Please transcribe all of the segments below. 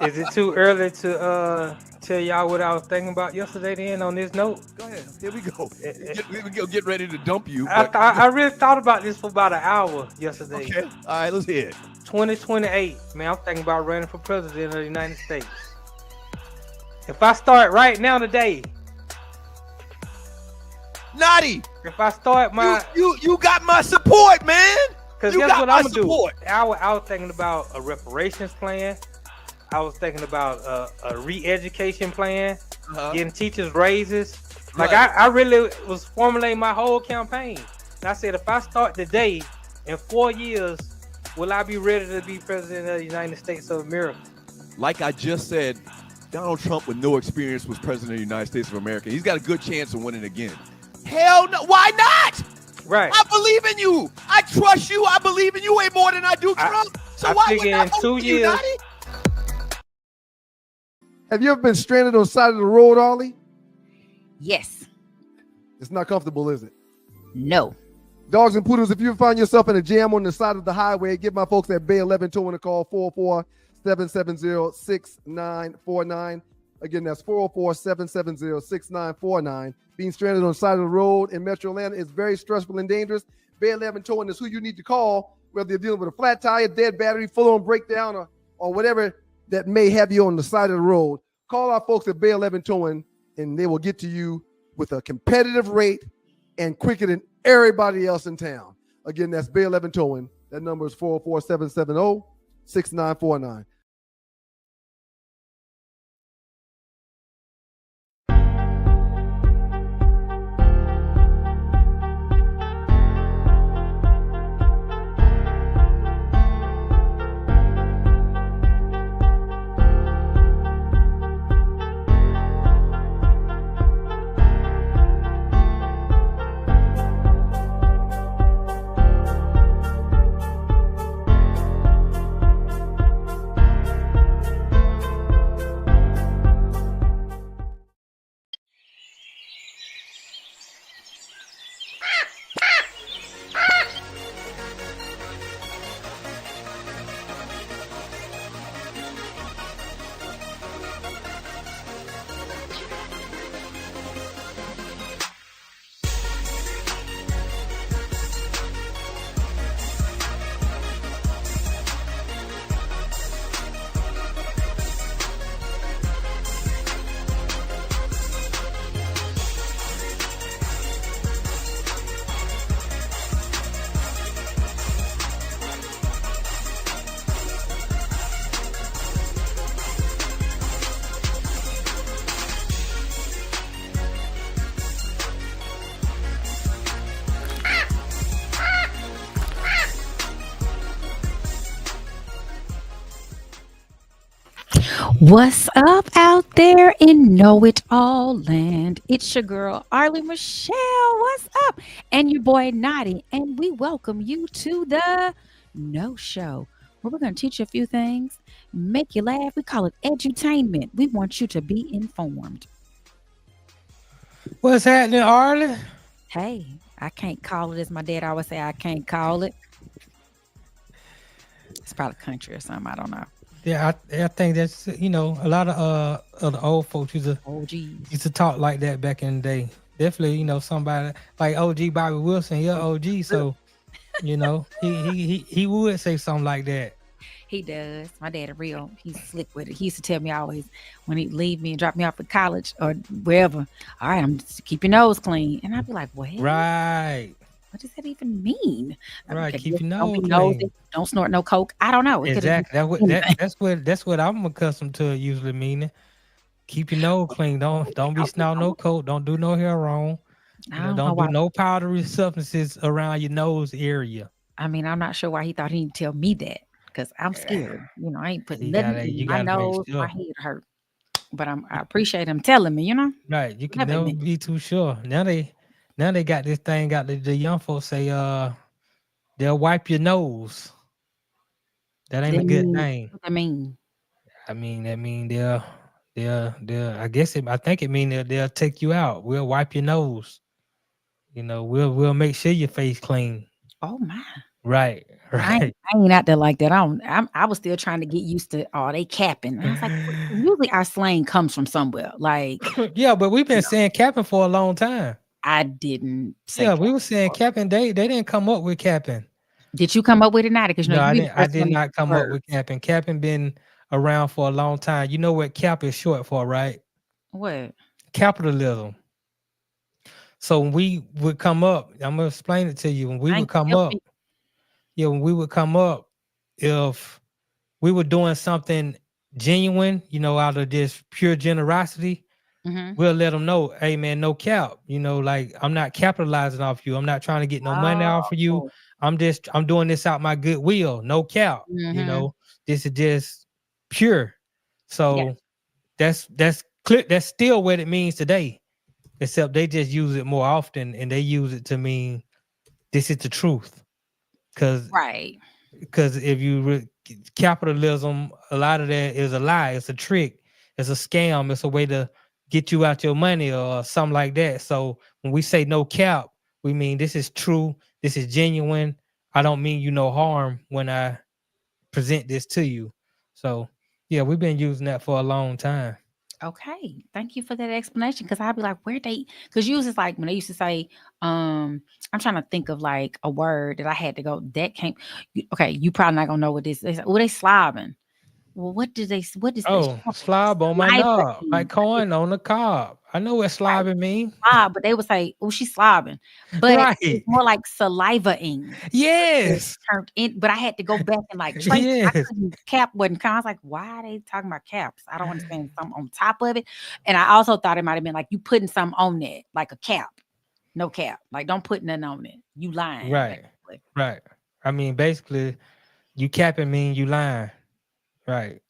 Is it too early to tell y'all what I was thinking about yesterday? Then on this note, Go ahead. Here we go. Eh, eh, We go get ready to dump you. I But thought I really thought about this for about an hour yesterday. okay. All right. Let's hear it. 2028, man. I'm thinking about running for president of the United States. If I start right now today, Notty, if I start my, you got my support, man. because You guess got what my I'm gonna do? support. I was thinking about a reparations plan. I was thinking about a re-education plan, getting teachers raises. Like Right. I really was formulating my whole campaign. And I said, if I start today, in 4 years, will I be ready to be president of the United States of America? Like I just said, Donald Trump with no experience was president of the United States of America. He's got a good chance of winning again. Hell no. Why not? Right. I believe in you. I trust you. I believe in you way more than I do Trump. So I why would figure I in vote 2 for you, years. Notty? Have you ever been stranded on the side of the road, Arle? Yes. It's not comfortable, is it? No. Dogs and poodles, if you find yourself in a jam on the side of the highway, give my folks at Bay 11 Towing a call, 404-770-6949. Again, that's 404-770-6949. Being stranded on the side of the road in Metro Atlanta is very stressful and dangerous. Bay 11 Towing is who you need to call, whether you're dealing with a flat tire, dead battery, full-on breakdown, or whatever that may have you on the side of the road. Call our folks at Bay 11 Towing, and they will get to you with a competitive rate and quicker than everybody else in town. Again, that's Bay 11 Towing. That number is 404-770-6949. What's up out there in Know It All Land? It's your girl, Arle Michelle. What's up? And your boy, Notty. And we welcome you to the No Show, where we're going to teach you a few things, make you laugh. We call it edutainment. We want you to be informed. What's happening, Arle? Hey, I can't call it, as my dad always say, I can't call it. It's probably country or something. I don't know. Yeah, I think that's a lot of the old folks Oh, geez. used to talk like that back in the day. Definitely, somebody like OG Bobby Wilson, he a OG, so he would say something like that. He does. My dad, he's slick with it. He used to tell me always when he'd leave me and drop me off at college or wherever, all right, I'm just keep your nose clean. And I'd be like, what? Right. What does that even mean? Right, Okay, keep your don't be nose nosy, clean. don't snort no coke. I don't know. It could've Exactly. been anything. That's what I'm accustomed to usually meaning. Keep your nose clean. Don't be snorting no coke. Don't do no hair wrong. I don't know Don't why. do no powdery substances around your nose area. I mean, I'm not sure why he thought he'd tell me that because I'm scared. I ain't putting You nothing gotta in you my gotta make nose. My sure. head hurt. But I appreciate him telling me, Right. You can Whatever it never means. be too sure. Now they got this thing, got the young folks say they'll wipe your nose. That ain't a good thing. What that mean? I mean, that mean they'll I guess I think it mean they'll take you out. We'll wipe your nose. We'll make sure your face clean. Oh my. Right. Right. I ain't out there like that. I was still trying to get used to all they capping. And I was like, usually our slang comes from somewhere. Like, Yeah, but we've been no, saying capping for a long time. I didn't say Yeah, we cap were saying before. capping. They didn't come up with capping. Did you come up with it now? Because No, you I be the didn't. I first did one to use not the come up word. with capping. Capping been around for a long time. You know what cap is short for, right? What? Capitalism. So when we would come up, I'm gonna explain it to you. When we would Thank you. come Help up, me. yeah, when we would come up, if we were doing something genuine, out of this pure generosity, Mm-hmm. we'll let them know, hey man, no cap. Like I'm not capitalizing off you. I'm not trying to get no money off of you. Oh. I'm doing this out my goodwill. No cap. Mm-hmm. This is just pure. Yes. So that's clear. That's still what it means today. Except they just use it more often, and they use it to mean this is the truth. Because Right. if capitalism, a lot of that is a lie. It's a trick. It's a scam. It's a way to get you out your money or something like that. So when we say no cap, we mean this is true. This is genuine. I don't mean you no harm when I present this to you. So yeah, we've been using that for a long time. Okay. Thank you for that explanation. Because I'd be like, where they? Because usually it's like when they used to say, I'm trying to think of like a word that I had to go. That came. Okay, you probably not gonna know what this. They say, well, they slobbing. Well, what did they? What is the Oh, slob on my saliva knob, like thing? corn on the cob. I know what Right. slobbing mean. Slob, but they would say, "Oh, she's slobbing," but it's Right. more like salivaing. But it Yes. turned in, but I had to go back and like trace. I Yes. couldn't cap wasn't. I was like, "Why are they talking about caps?" I don't understand something on top of it. And I also thought it might have been like you putting something on that, like a cap. No cap. Like don't put nothing on it. You lying, Right. basically. Right. I mean, basically, you capping mean you lying. Right.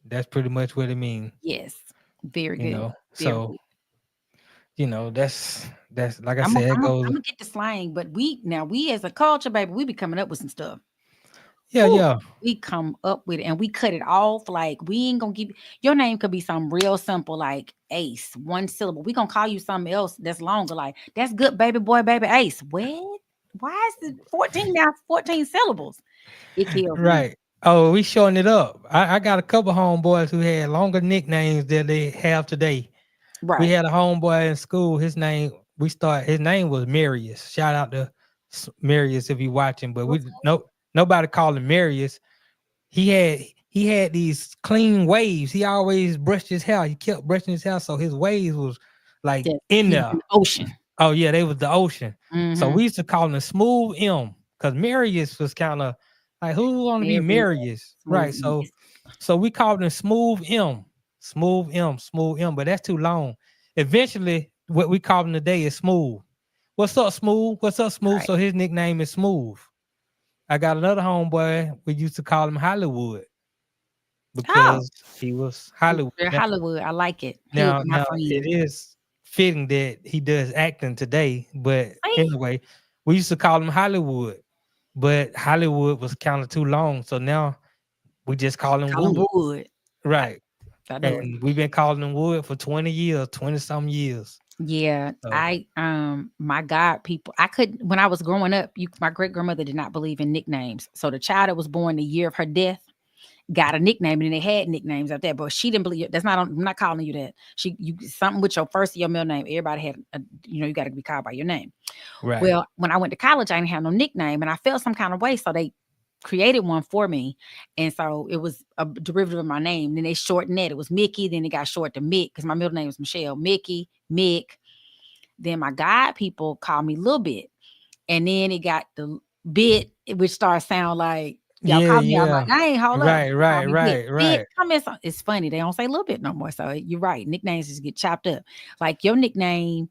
That's pretty much what it means. Yes. Very You good. know. Very So good. that's like I I'm gonna said, it I'm gonna goes. I'm gonna get the slang, but we as a culture, baby, we be coming up with some stuff. Yeah, Ooh, yeah. we come up with it and we cut it off. Like we ain't gonna give your name could be something real simple, like Ace, one syllable. We gonna call you something else that's longer, like that's good, baby boy, baby Ace. What? Why is it 14 now? 14 syllables. It kills me. Right. Oh, we shorting it up. I got a couple homeboys who had longer nicknames than they have today. We Right. had a homeboy in school. His name was Marius. Shout out to Marius if you watching, but we no nobody called him Marius. He had he had these clean waves. He always brushed his hair. He kept brushing his hair, so his waves was like Just in he was there. in the ocean. Oh yeah, they was the ocean. So Mm-hmm. we used to call him Smooth M because Marius was kind of like who want to be Very Marius, right? smooth. So we called him Smooth M, Smooth M, Smooth M, but that's too long. Eventually, what we call him today is Smooth. What's up, Smooth? What's up, Smooth? Right. So his nickname is Smooth. I got another homeboy. We used to call him Hollywood Oh, because he was Hollywood. Mr. Hollywood. I like it. He would Now, be my now it friend. is fitting that he does acting today, but See? anyway, we used to call him Hollywood, but Hollywood was kind of too long, so now we just call him Call him Wood, Wood. I, right? I know it. And we've been calling him Wood for 20 years, 20 some years. Yeah, So my God, people, I could when I was growing up, my great grandmother did not believe in nicknames. So the child that was born the year of her death got a nickname, and they had nicknames out there, but she didn't believe it. That's not. I'm not calling you that. You something with your first of your middle name. Everybody had, you got to be called by your name. right. Well, when I went to college, I didn't have no nickname, and I felt some kind of way, so they created one for me, and so it was a derivative of my name. Then they shortened that. It was Mickey. Then it got short to Mick because my middle name is Michelle. Mickey, Mick. Then my God people called me Little Bit. And then it got the bit, which started sound like y'all Yeah, call me out yeah. my name. Hold up. Right, Call right, me Bit. right, Bit. right. Come in. It's funny. They don't say little bit no more. So you're right. Nicknames just get chopped up. Like your nickname,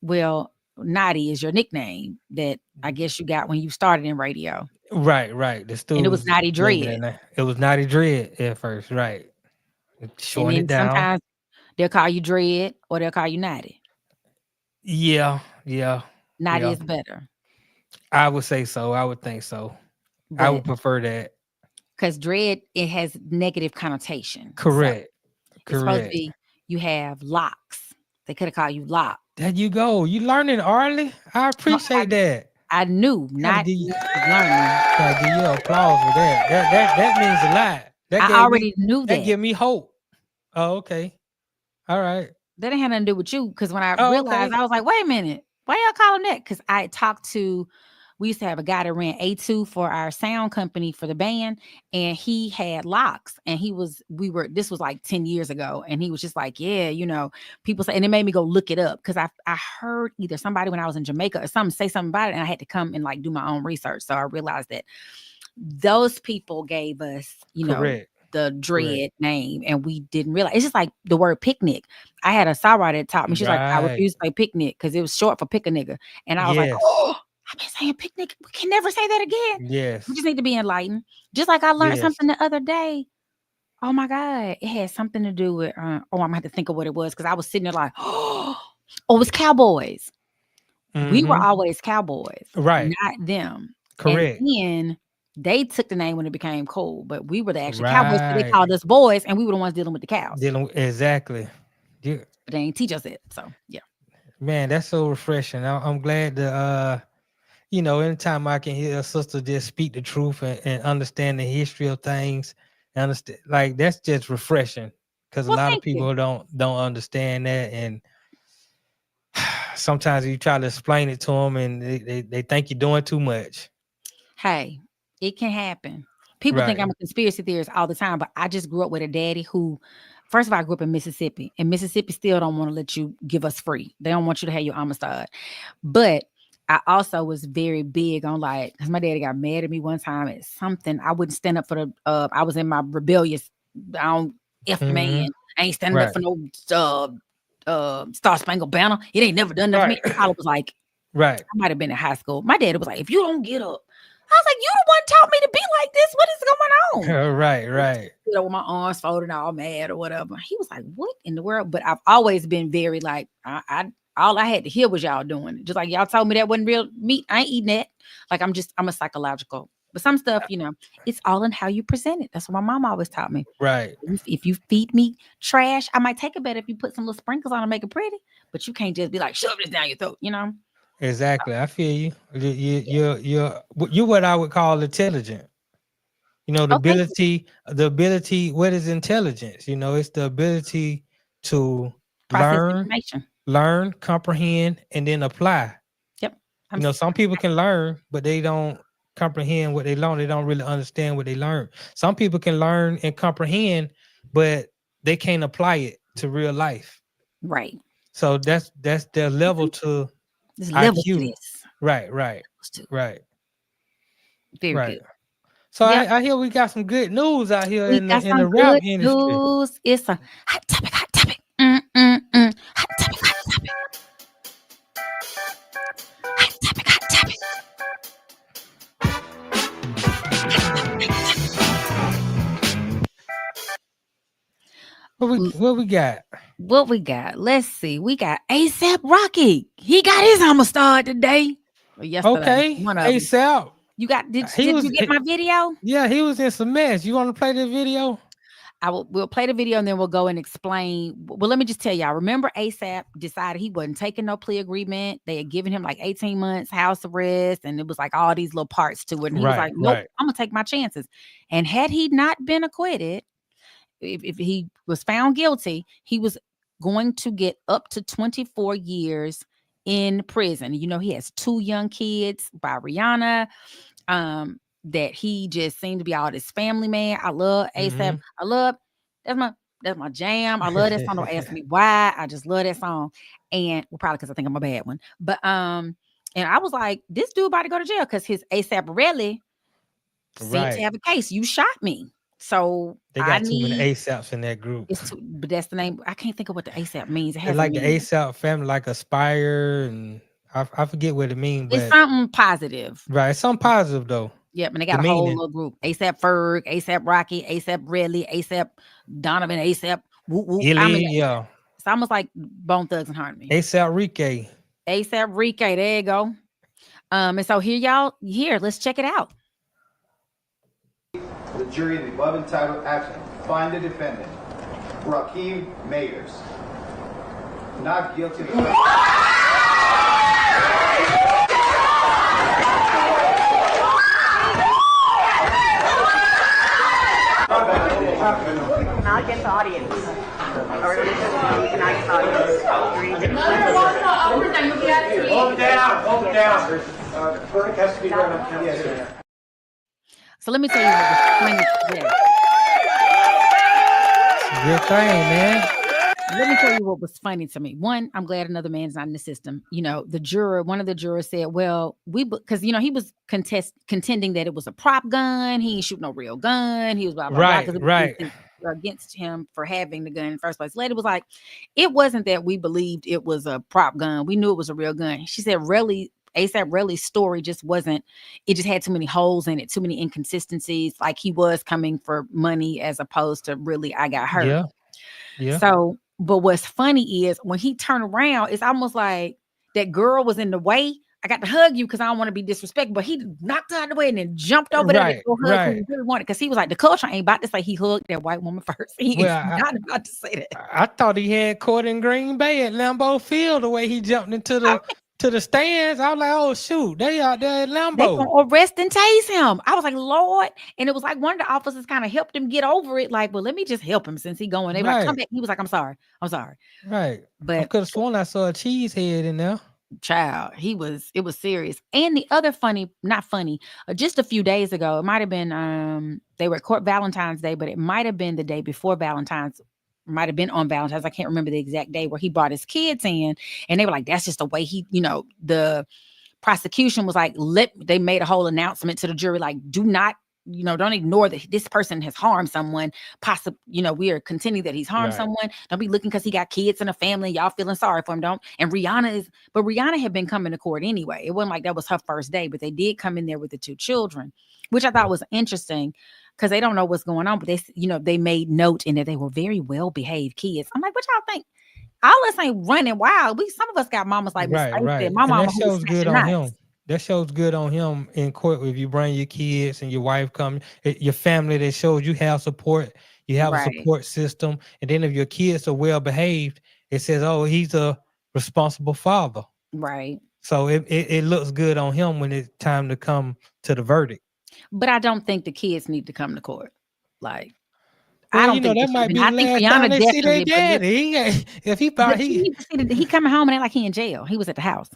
well, Naughty is your nickname that I guess you got when you started in radio. Right, right. The And it was students Naughty gave me that Dread. name. It was Naughty Dread at first, right? And Shorting it then down. sometimes they'll call you Dread or they'll call you Naughty. Yeah, yeah, Naughty yeah. is better. I would say so. I would think so. I But would prefer that. because dread, it has negative connotation. So Correct. it's supposed to Correct. be you have locks. They could have called you Lock. There you go. You learning, Arlie. I No, appreciate that. I knew, not Gotta give, learning. gotta give you applause for that. That means a lot. I already knew That that. give me hope. Oh, okay. All right. That didn't have nothing to do with you. Because when I Oh, realized, okay. I was like, wait a minute, why y'all calling that? Because I talked to, we used to have a guy that ran A2 for our sound company for the band, and he had locks. And this was like 10 years ago. And he was just like, yeah, people say, and it made me go look it up because I heard either somebody when I was in Jamaica or something say something about it, and I had to come and like do my own research. So I realized that those people gave us, Correct. the dread name, and we didn't realize. It's just like the word picnic. I had a songwriter that taught me. She's like, I Right. refuse to say picnic because it was short for pick a nigga. And I was like, Yes. oh, I've been saying picnic. We can never say that again. Yes. We just need to be enlightened. Just like I learned Yes. something the other day. Oh my God. It had something to do with, I'm gonna have to think of what it was because I was sitting there like, oh, it was cowboys. We were Mhm. always cowboys, Right. not them. Correct. And then they took the name when it became cool, but we were the actual cowboys, so they Right. called us boys, and we were the ones dealing with the cows. Dealing with, exactly. Yeah. But they ain't teach us it. So yeah. Man, that's so refreshing. I'm glad to anytime I can hear a sister just speak the truth and understand the history of things, and understand, like, that's just refreshing because a Well, lot of thank you. people don't understand that, and sometimes you try to explain it to them and they think you're doing too much. Hey, it can happen. People think Right. I'm a conspiracy theorist all the time, but I just grew up with a daddy who, first of all, I grew up in Mississippi, and Mississippi still don't want to let you give us free. They don't want you to have your Amistad. But I also was very big on like, because my daddy got mad at me one time at something. I wouldn't stand up for the, I was in my rebellious, I don't F the man. I ain't standing up Right. for no Star Spangled Banner. It ain't never done nothing Right. for me. I was like, Right. I might have been in high school. My dad was like, if you don't get up, I was like, you the one taught me to be like this. What is going on? Right. With my arms folded, all mad or whatever. He was like, what in the world? But I've always been very like, all I had to hear was y'all doing it. Just like y'all told me that wasn't real meat. I ain't eating that. Like I'm a psychological. But some stuff, it's all in how you present it. That's what my mom always taught me. Right. If you feed me trash, I might take it better if you put some little sprinkles on and make it pretty. But you can't just be like, shove this down your throat, Exactly. I feel you. You're what I would call intelligent. The ability. What is intelligence? It's the ability to process information. learn, comprehend, and then apply. Yep. Some people can learn, but they don't comprehend what they learn. They don't really understand what they learn. Some people can learn and comprehend, but they can't apply it to real life. Right. So that's their level to There's IQ. levels to this. Right. Very good. So I hear we got some good news out here We in got the some rap good industry. news. It's a hot topic. Hot topic. Hot topic. What we got? What we got? Let's see. We got ASAP Rocky. He got his Amistad today. Or yesterday. Okay. One of them. ASAP. Did you get my video? Yeah, he was in some mess. You want to play the video? We'll play the video and then we'll go and explain. Well, let me just tell y'all. Remember, ASAP decided he wasn't taking no plea agreement. They had given him like 18 months house arrest, and it was like all these little parts to it. And he was like, nope, I'm gonna take my chances. And had he not been acquitted, if he was found guilty, he was going to get up to 24 years in prison. He has 2 young kids by Rihanna. That he just seemed to be all this family man. I love ASAP. I love that's my jam. I love that song. Don't ask me why. I just love that song. And probably because I think I'm a bad one. But and I was like, this dude about to go to jail because his ASAP Rally seemed to have a case. You shot me. So they got too many ASAPs in that group. But that's the name. I can't think of what the ASAP means. It has like the ASAP family, like Aspire, and I forget what it means. But it's something positive. Right. It's something positive though. Yep, and they got a whole little group. ASAP Ferg, ASAP Rocky, ASAP Redley, ASAP Donovan, ASAP Whoop Whoop. Yeah. It's almost like Bone Thugs and Harmony. ASAP Ricky. ASAP Ricky, there you go. And so here, let's check it out. The jury in the above entitled action find the defendant, Rakeem Mayers, not guilty of the nice audience. Or this is a nice audience. Hold it down. Verdict has to be read on count. So let me tell you what was funny today. Good thing, man. Let me tell you what was funny to me. One, I'm glad another man's not in the system. You know, one of the jurors said, well, because, you know, he was contending that it was a prop gun. He ain't shoot no real gun. He was blah, blah, blah. 'Cause it was against him for having the gun in the first place. Lady was like, it wasn't that we believed it was a prop gun. We knew it was a real gun. She said, really, ASAP Relly's story just wasn't, it just had too many holes in it, too many inconsistencies. Like he was coming for money as opposed to really, I got hurt. Yeah. Yeah. So, but what's funny is when he turned around, it's almost like that girl was in the way. I got to hug you because I don't want to be disrespectful, but he knocked her out of the way and then jumped over there to go hug who he really wanted, because he was like, the culture ain't about to say he hugged that white woman first. He is not about to say that. I thought he had court in Green Bay at Lambeau Field the way he jumped into the stands. I was like, oh shoot, they out there at Lambeau. They gonna arrest and tase him. I was like, Lord. And it was like one of the officers kind of helped him get over it. Like, well, let me just help him since he going. They were like, come back. He was like, I'm sorry. Right. But I could have sworn I saw a cheese head in there. Child, it was serious. And the other just a few days ago, it might have been they were at court Valentine's Day, but it might have been the day before Valentine's, might have been on Valentine's. I can't remember the exact day, where he brought his kids in, and they were like, that's just the way he, you know, the prosecution was like, they made a whole announcement to the jury, like, do not, you know, don't ignore that this person has harmed someone. Possibly, you know, we are contending that he's harmed someone. Don't be looking because he got kids and a family. Y'all feeling sorry for him. Don't. And Rihanna had been coming to court anyway. It wasn't like that was her first day, but they did come in there with the two children, which I thought was interesting because they don't know what's going on. But they, you know, they made note in that they were very well behaved kids. I'm like, what y'all think? All us ain't running wild. Some of us got mamas like Miss Faith. My mama, that shows good on him. That shows good on him in court. If you bring your kids and your wife come, your family, that shows you have support. You have a support system. And then if your kids are well behaved, it says, oh, he's a responsible father. Right. So it looks good on him when it's time to come to the verdict. But I don't think the kids need to come to court. Like, well, I don't think that might be the last time they see their daddy. He coming home and act like he in jail. He was at the house.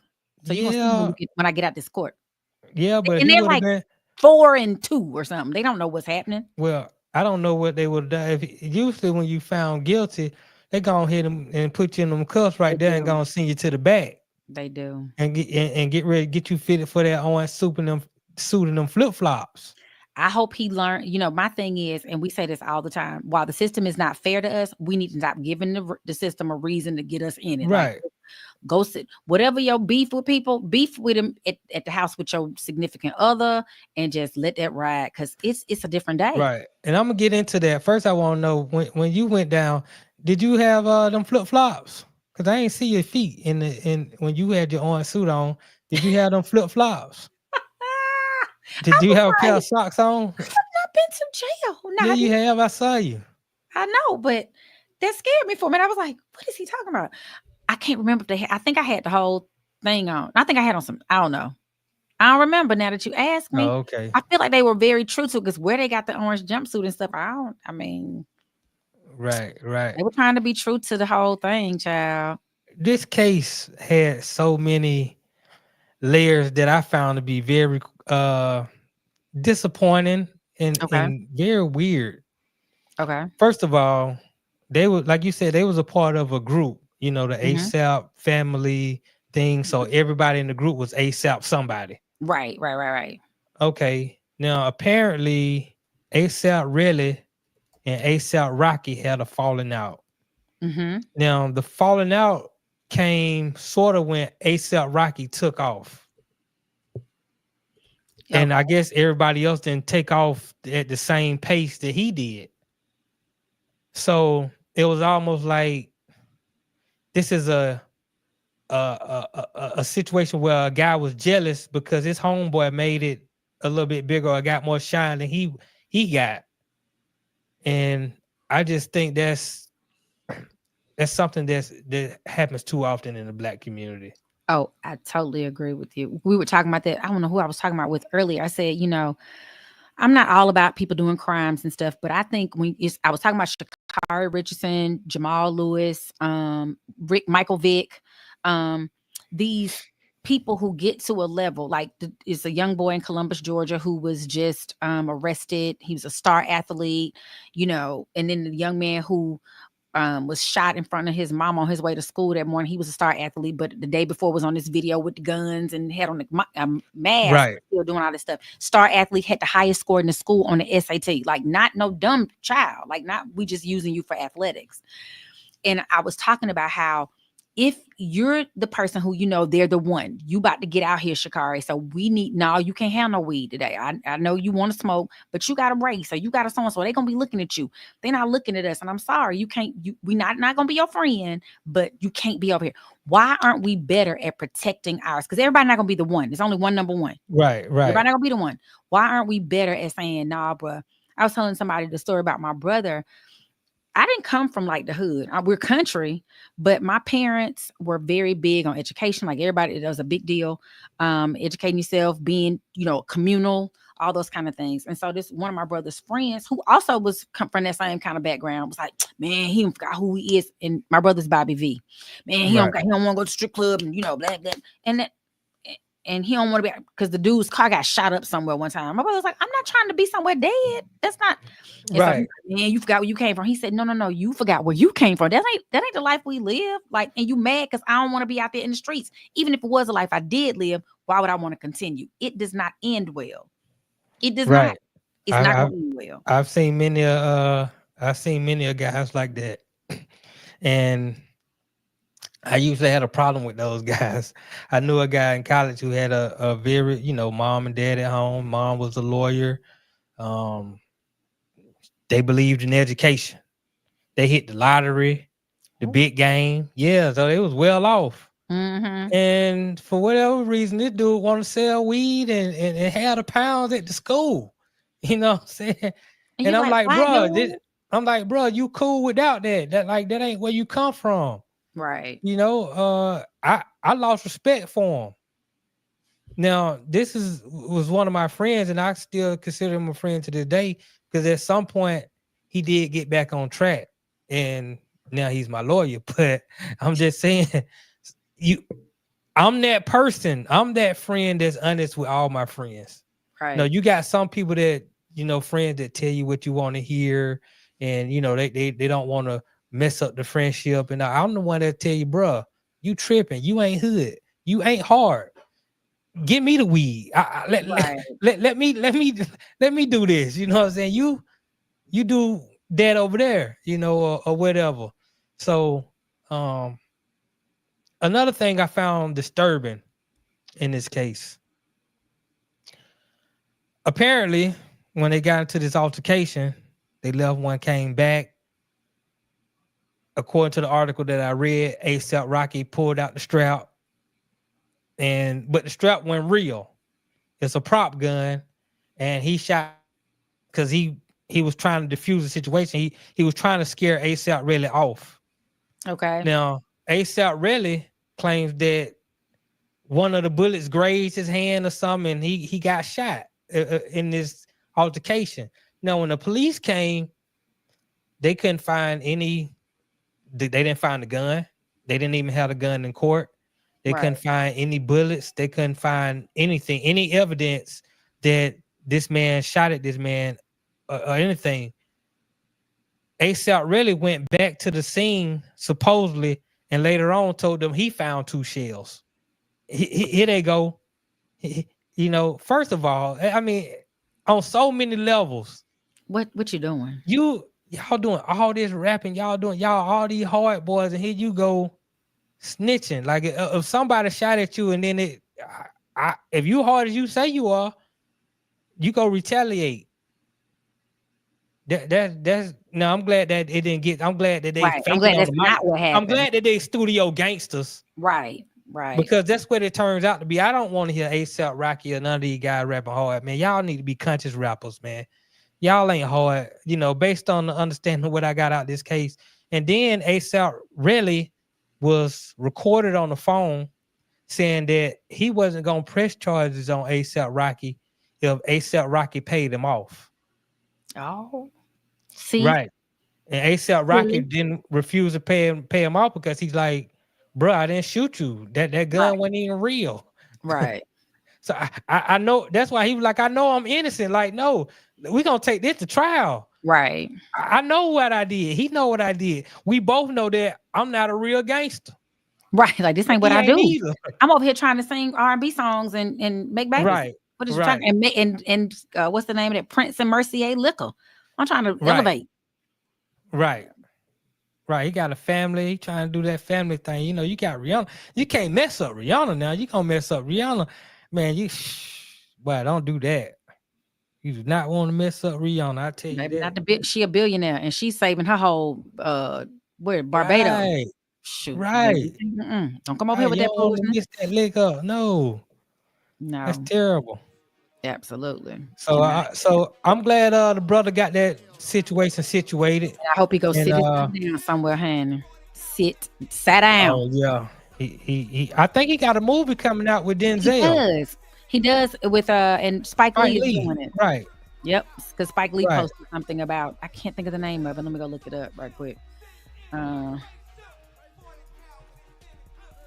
So you gonna see when I get out this court. Yeah, but and they're like 4 and 2 or something. They don't know what's happening. Well, I don't know what they would have done. Usually when you found guilty, they go ahead and put you in them cuffs right there and gonna send you to the back. They do. And get ready, get you fitted for that orange suit and them flip-flops. I hope he learned, you know, my thing is, and we say this all the time, while the system is not fair to us, we need to stop giving the system a reason to get us in it. Right. Like, go sit, whatever your beef with people, beef with them at the house with your significant other, and just let that ride, because it's a different day. Right. And I'm going to get into that. First, I want to know, when you went down, did you have them flip-flops? Because I ain't see your feet when you had your orange suit on. Did you have them flip-flops? Did you have a pair of socks on? I've not been to jail. No, you have. I saw you. I know, but that scared me for a minute. I was like, what is he talking about? I can't remember if I think I had the whole thing on. I think I had on some, I don't know. I don't remember now that you asked me. Oh, okay. I feel like they were very true to it, because where they got the orange jumpsuit and stuff, Right. They were trying to be true to the whole thing, child. This case had so many layers that I found to be very disappointing and very weird. Okay. First of all, they were, like you said, they was a part of a group, you know, the ASAP family thing. So everybody in the group was ASAP somebody. Right. Okay. Now apparently ASAP Relly and ASAP Rocky had a falling out. Now the falling out came sort of when ASAP Rocky took off. And I guess everybody else didn't take off at the same pace that he did. So it was almost like this is a situation where a guy was jealous because his homeboy made it a little bit bigger or got more shine than he got. And I just think that's something that happens too often in the Black community. Oh, I totally agree with you. We were talking about that. I don't know who I was talking about with earlier. I said, you know, I'm not all about people doing crimes and stuff, but I think I was talking about Sha'Carri Richardson, Jamal Lewis, Michael Vick, these people who get to a level like it's a young boy in Columbus, Georgia, who was just arrested. He was a star athlete, and then the young man who was shot in front of his mom on his way to school that morning. He was a star athlete, but the day before was on this video with the guns and had on the mask, Right. still doing all this stuff. Star athlete, had the highest score in the school on the SAT. Like, not no dumb child. Like, not we just using you for athletics. And I was talking about how if you're the person who, they're the one, you about to get out here, Sha'Carri. So you can't have no weed today. I know you want to smoke, but you got a race, or you got a so-and-so. They're going to be looking at you. They're not looking at us. And I'm sorry, we not going to be your friend, but you can't be over here. Why aren't we better at protecting ours? Because everybody not going to be the one. There's only one number one. Right. Everybody not going to be the one. Why aren't we better at saying, nah, bro? I was telling somebody the story about my brother. I didn't come from like the hood. We're country, but my parents were very big on education. Like everybody, it was a big deal. Educating yourself, being, communal, all those kind of things. And so this one of my brother's friends, who also was from that same kind of background, was like, man, he forgot who he is. And my brother's Bobby V. Man, he don't want to go to strip club and blah blah. And he don't want to be, because the dude's car got shot up somewhere one time. My brother was like, I'm not trying to be somewhere dead. That's not right. So, man, you forgot where you came from. He said, no, you forgot where you came from. That ain't the life we live. Like, and you mad because I don't want to be out there in the streets. Even if it was a life I did live, why would I want to continue? It does not end well. It does not. It's not going to end well. I've seen many guys like that. And I usually had a problem with those guys. I knew a guy in college who had a very, mom and dad at home. Mom was a lawyer. They believed in education. They hit the lottery, the big game. Yeah, so they was well off. Mm-hmm. And for whatever reason, this dude want to sell weed and have the pounds at the school. You know what I'm saying? And I'm like, bro, you cool without that. That ain't where you come from. Right. I lost respect for him. Now, this was one of my friends, and I still consider him a friend to this day, because at some point he did get back on track, and now he's my lawyer. But I'm just saying, I'm that person. I'm that friend that's honest with all my friends. Right. No, you got some people that, friends that tell you what you want to hear, and they don't want to mess up the friendship. And I'm the one that tell you, bro, you tripping. You ain't hood. You ain't hard. Give me the weed. Let me do this. You know what I'm saying? You do that over there, or whatever. So another thing I found disturbing in this case. Apparently, when they got into this altercation, they left, one came back. According to the article that I read, A$AP Rocky pulled out the strap, but the strap wasn't real. It's a prop gun, and he shot because he was trying to defuse the situation. He was trying to scare A$AP really off. Okay. Now, A$AP really claims that one of the bullets grazed his hand or something, and he got shot in this altercation. Now, when the police came, they couldn't find any. They didn't find the gun. They didn't even have the gun in court. They couldn't find any bullets. They couldn't find anything, any evidence that this man shot at this man or anything. A$AP really went back to the scene, supposedly, and later on told them he found 2 shells. Here they go. First of all, I mean, on so many levels. What you doing? Y'all doing all this rapping, y'all all these hard boys, and here you go snitching. Like, if somebody shot at you and then if you hard as you say you are, you go retaliate. That's no. I'm glad that it didn't get. I'm glad that they. Right. I'm glad that's not what happened. I'm glad that they studio gangsters. Right. Because that's what it turns out to be. I don't want to hear A$AP Rocky or none of these guys rapping hard, man. Y'all need to be conscious rappers, man. Y'all ain't hard, based on the understanding of what I got out this case. And then A$AP really was recorded on the phone saying that he wasn't going to press charges on A$AP Rocky if A$AP Rocky paid him off. Oh, see? Right. And ASAP Rocky didn't refuse to pay him off because he's like, bro, I didn't shoot you. That gun wasn't even real. Right. So I know that's why he was like, I know I'm innocent. Like, no, we're gonna take this to trial. Right. I know what I did. He know what I did. We both know that I'm not a real gangster. Right. Like this ain't what He I ain't do. either. I'm over here trying to sing R&B songs and make babies. Right. What is you Right. trying and what's the name of that? Prince and Mercier Liquor. I'm trying to Right. elevate. Right. Right. He got a family. He trying to do that family thing. You know, you got Rihanna. You can't mess up Rihanna now. You gonna mess up Rihanna. Man, boy, don't do that. You do not want to mess up Rihanna. I tell you Maybe that. not the bit. She a billionaire and she's saving her whole where Barbados. Right. Shoot. Right. Don't come over here Right. with You that don't want to foolishness. miss that lick up. No. That's No, terrible. absolutely. So I'm glad the brother got that situation situated. I hope he goes And sit his butt down somewhere, honey. Sat down. oh yeah. He I think he got a movie coming out with Denzel. He does with and Spike Lee is doing it. Right. Yep, because Spike Lee Right. posted something about, I can't think of the name of it. Let me go look it up right quick.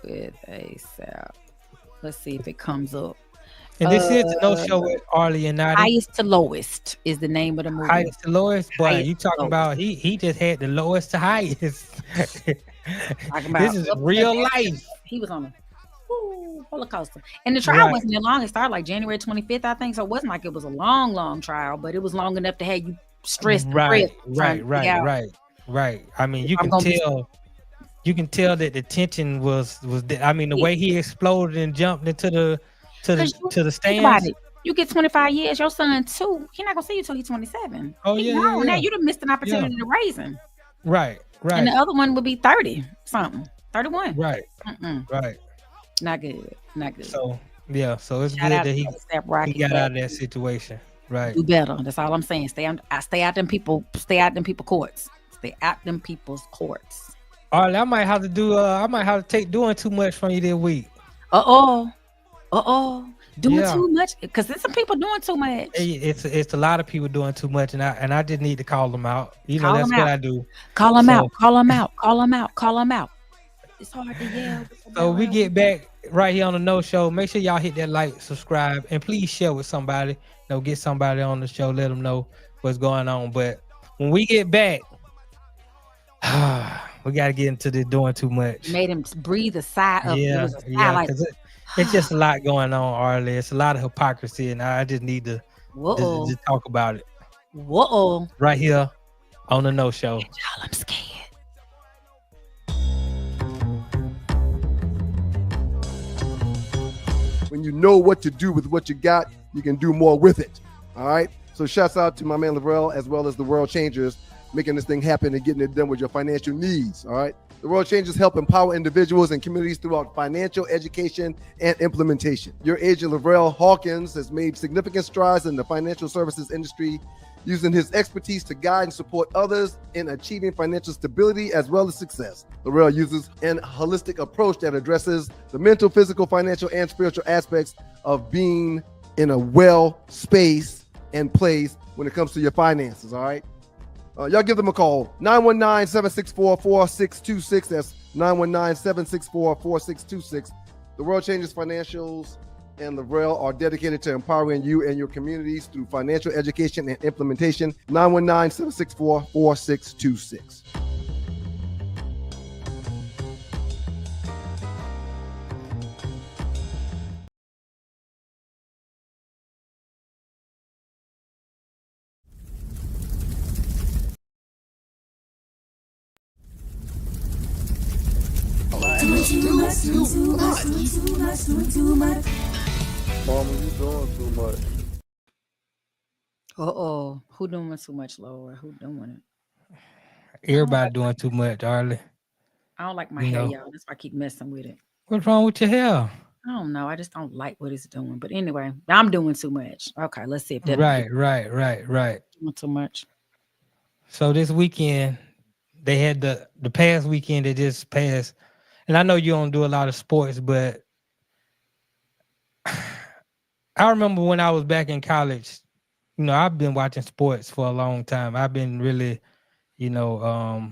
With ASAP. Let's see if it comes up. And this is the No Show with Arle and Nottydiscuss. Highest to Lowest is the name of the movie. Highest to lowest. Boy, Highest you to talking lowest. about he just had the lowest to highest. Talking about This is real life. He was on a roller coaster. And the trial Right. wasn't that long. It started like January 25th, I think. So it wasn't like it was a long trial, but it was long enough to have you stressed. and Right, pressed trying to figure out right. I mean, you I'm can gonna be- tell that the tension was I mean, the way he exploded and jumped into the 'Cause you to the think about stands. it. You get 25 years, your son too. He not gonna see you till he's 27. Oh, He yeah, grown. Now yeah. you'd have missed an opportunity to raise him. Right, And the right, other one would be 30 something. 31. right, Mm-mm. right. Not good. Not good. So yeah, so it's Shout good out that to he A$AP Rocky. got out of that situation. Right. Do better. That's all I'm saying. Stay out them people courts. Stay out them people's courts. All right, I might have to take doing too much from you this week. Doing Yeah. too much because there's some people doing too much. It's a lot of people doing too much, and I just need to call them out. You know, Call that's them what out. I do. Call them So- out. Call them out. Call them out. Call them out. It's hard to yell. So we get back right here on the No Show. Make sure y'all hit that like, subscribe, and please share with somebody. You know, get somebody on the show. Let them know what's going on. But when we get back, we got to get into this doing too much. Made him breathe a sigh of Yeah, like, because it's just a lot going on, Arle. It's a lot of hypocrisy, and I just need to just talk about it right here on the No Show. Y'all, I'm scared. When you know what to do with what you got, you can do more with it. All right. So shouts out to my man Lavrel as well as the World Changers, making this thing happen and getting it done with your financial needs. All right. The World Changers help empower individuals and communities throughout financial education and implementation. Your agent Lavrel Hawkins has made significant strides in the financial services industry, using his expertise to guide and support others in achieving financial stability as well as success. Lavrel uses an holistic approach that addresses the mental, physical, financial, and spiritual aspects of being in a well space and place when it comes to your finances, all right? Y'all give them a call, 919-764-4626. That's 919-764-4626. The World Changes Financials and Lavrel are dedicated to empowering you and your communities through financial education and implementation. 919-764-4626. Mama, you doing too much. Who doing too much, Lord? Who doing it? Everybody doing too much, Arle. I don't like my You hair, know. y'all. That's why I keep messing with it. What's wrong with your hair? I don't know. I just don't like what it's doing. But anyway, I'm doing too much. Okay, let's see if that Right. doing too much. So this weekend, they had the past weekend that just passed, and I know you don't do a lot of sports, but I remember when I was back in college. You know, I've been watching sports for a long time. I've been really you know,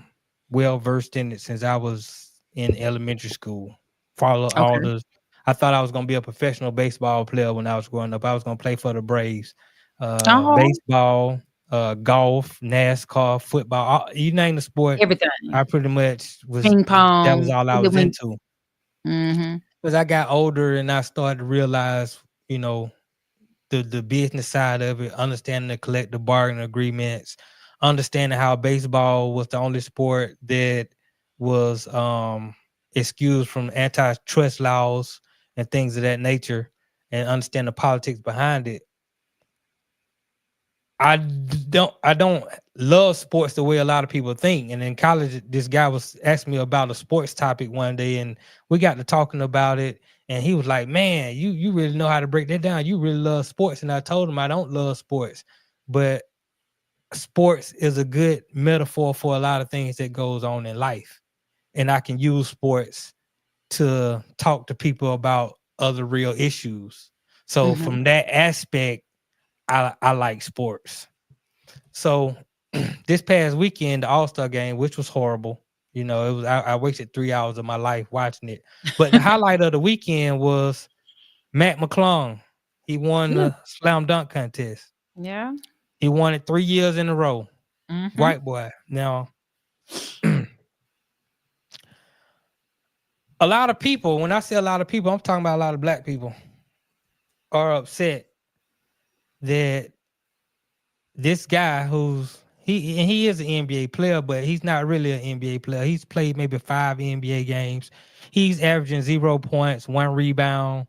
well versed in it since I was in elementary school. Follow all Okay. the. I thought I was gonna be a professional baseball player when I was growing up. I was gonna play for the Braves. Oh, Baseball, golf, NASCAR, football. You name the sport, everything. I pretty much was. Ping That was pong. all I Even was when into. mhm. As I got older and I started to realize, you know, the business side of it, understanding the collective bargaining agreements, understanding how baseball was the only sport that was excused from antitrust laws and things of that nature, and understand the politics behind it. I don't love sports the way a lot of people think. And in college, this guy was asking me about a sports topic one day, and we got to talking about it. And he was like, "Man, you really know how to break that down. You really love sports." And I told him I don't love sports, but sports is a good metaphor for a lot of things that goes on in life, and I can use sports to talk to people about other real issues. So Mhm. from that aspect, I like sports. So this past weekend, the All Star game, which was horrible. You know, it was I wasted 3 hours of my life watching it. But the highlight of the weekend was Matt McClung. He won Yeah. the slam dunk contest. Yeah. He won it 3 years in a row. Mhm. White boy. Now, a lot of people, when I say a lot of people, I'm talking about a lot of black people, are upset that this guy who's he is an NBA player, but he's not really an NBA player. He's played maybe 5 NBA games. He's averaging 0 points, 1 rebound,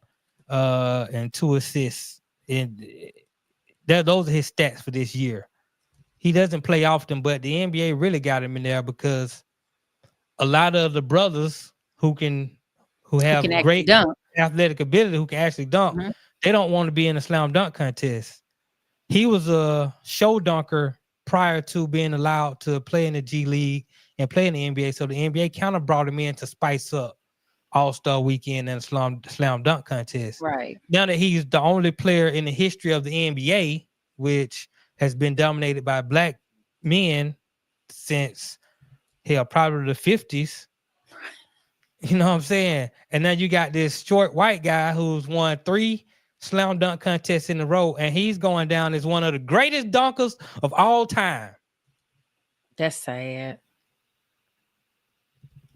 and 2 assists. And those are his stats for this year. He doesn't play often, but the NBA really got him in there because a lot of the brothers who Who can have actually great dunk? athletic ability, who can actually dunk, Mhm. they don't want to be in a slam dunk contest. He was a show dunker prior to being allowed to play in the G League and play in the NBA. So the NBA kind of brought him in to spice up All-Star weekend and slam dunk contest. Right. Now that he's the only player in the history of the NBA, which has been dominated by black men since hell, probably the 50s. You know what I'm saying? And now you got this short white guy who's won 3 slam dunk contests in a row, and he's going down as one of the greatest dunkers of all time. That's sad.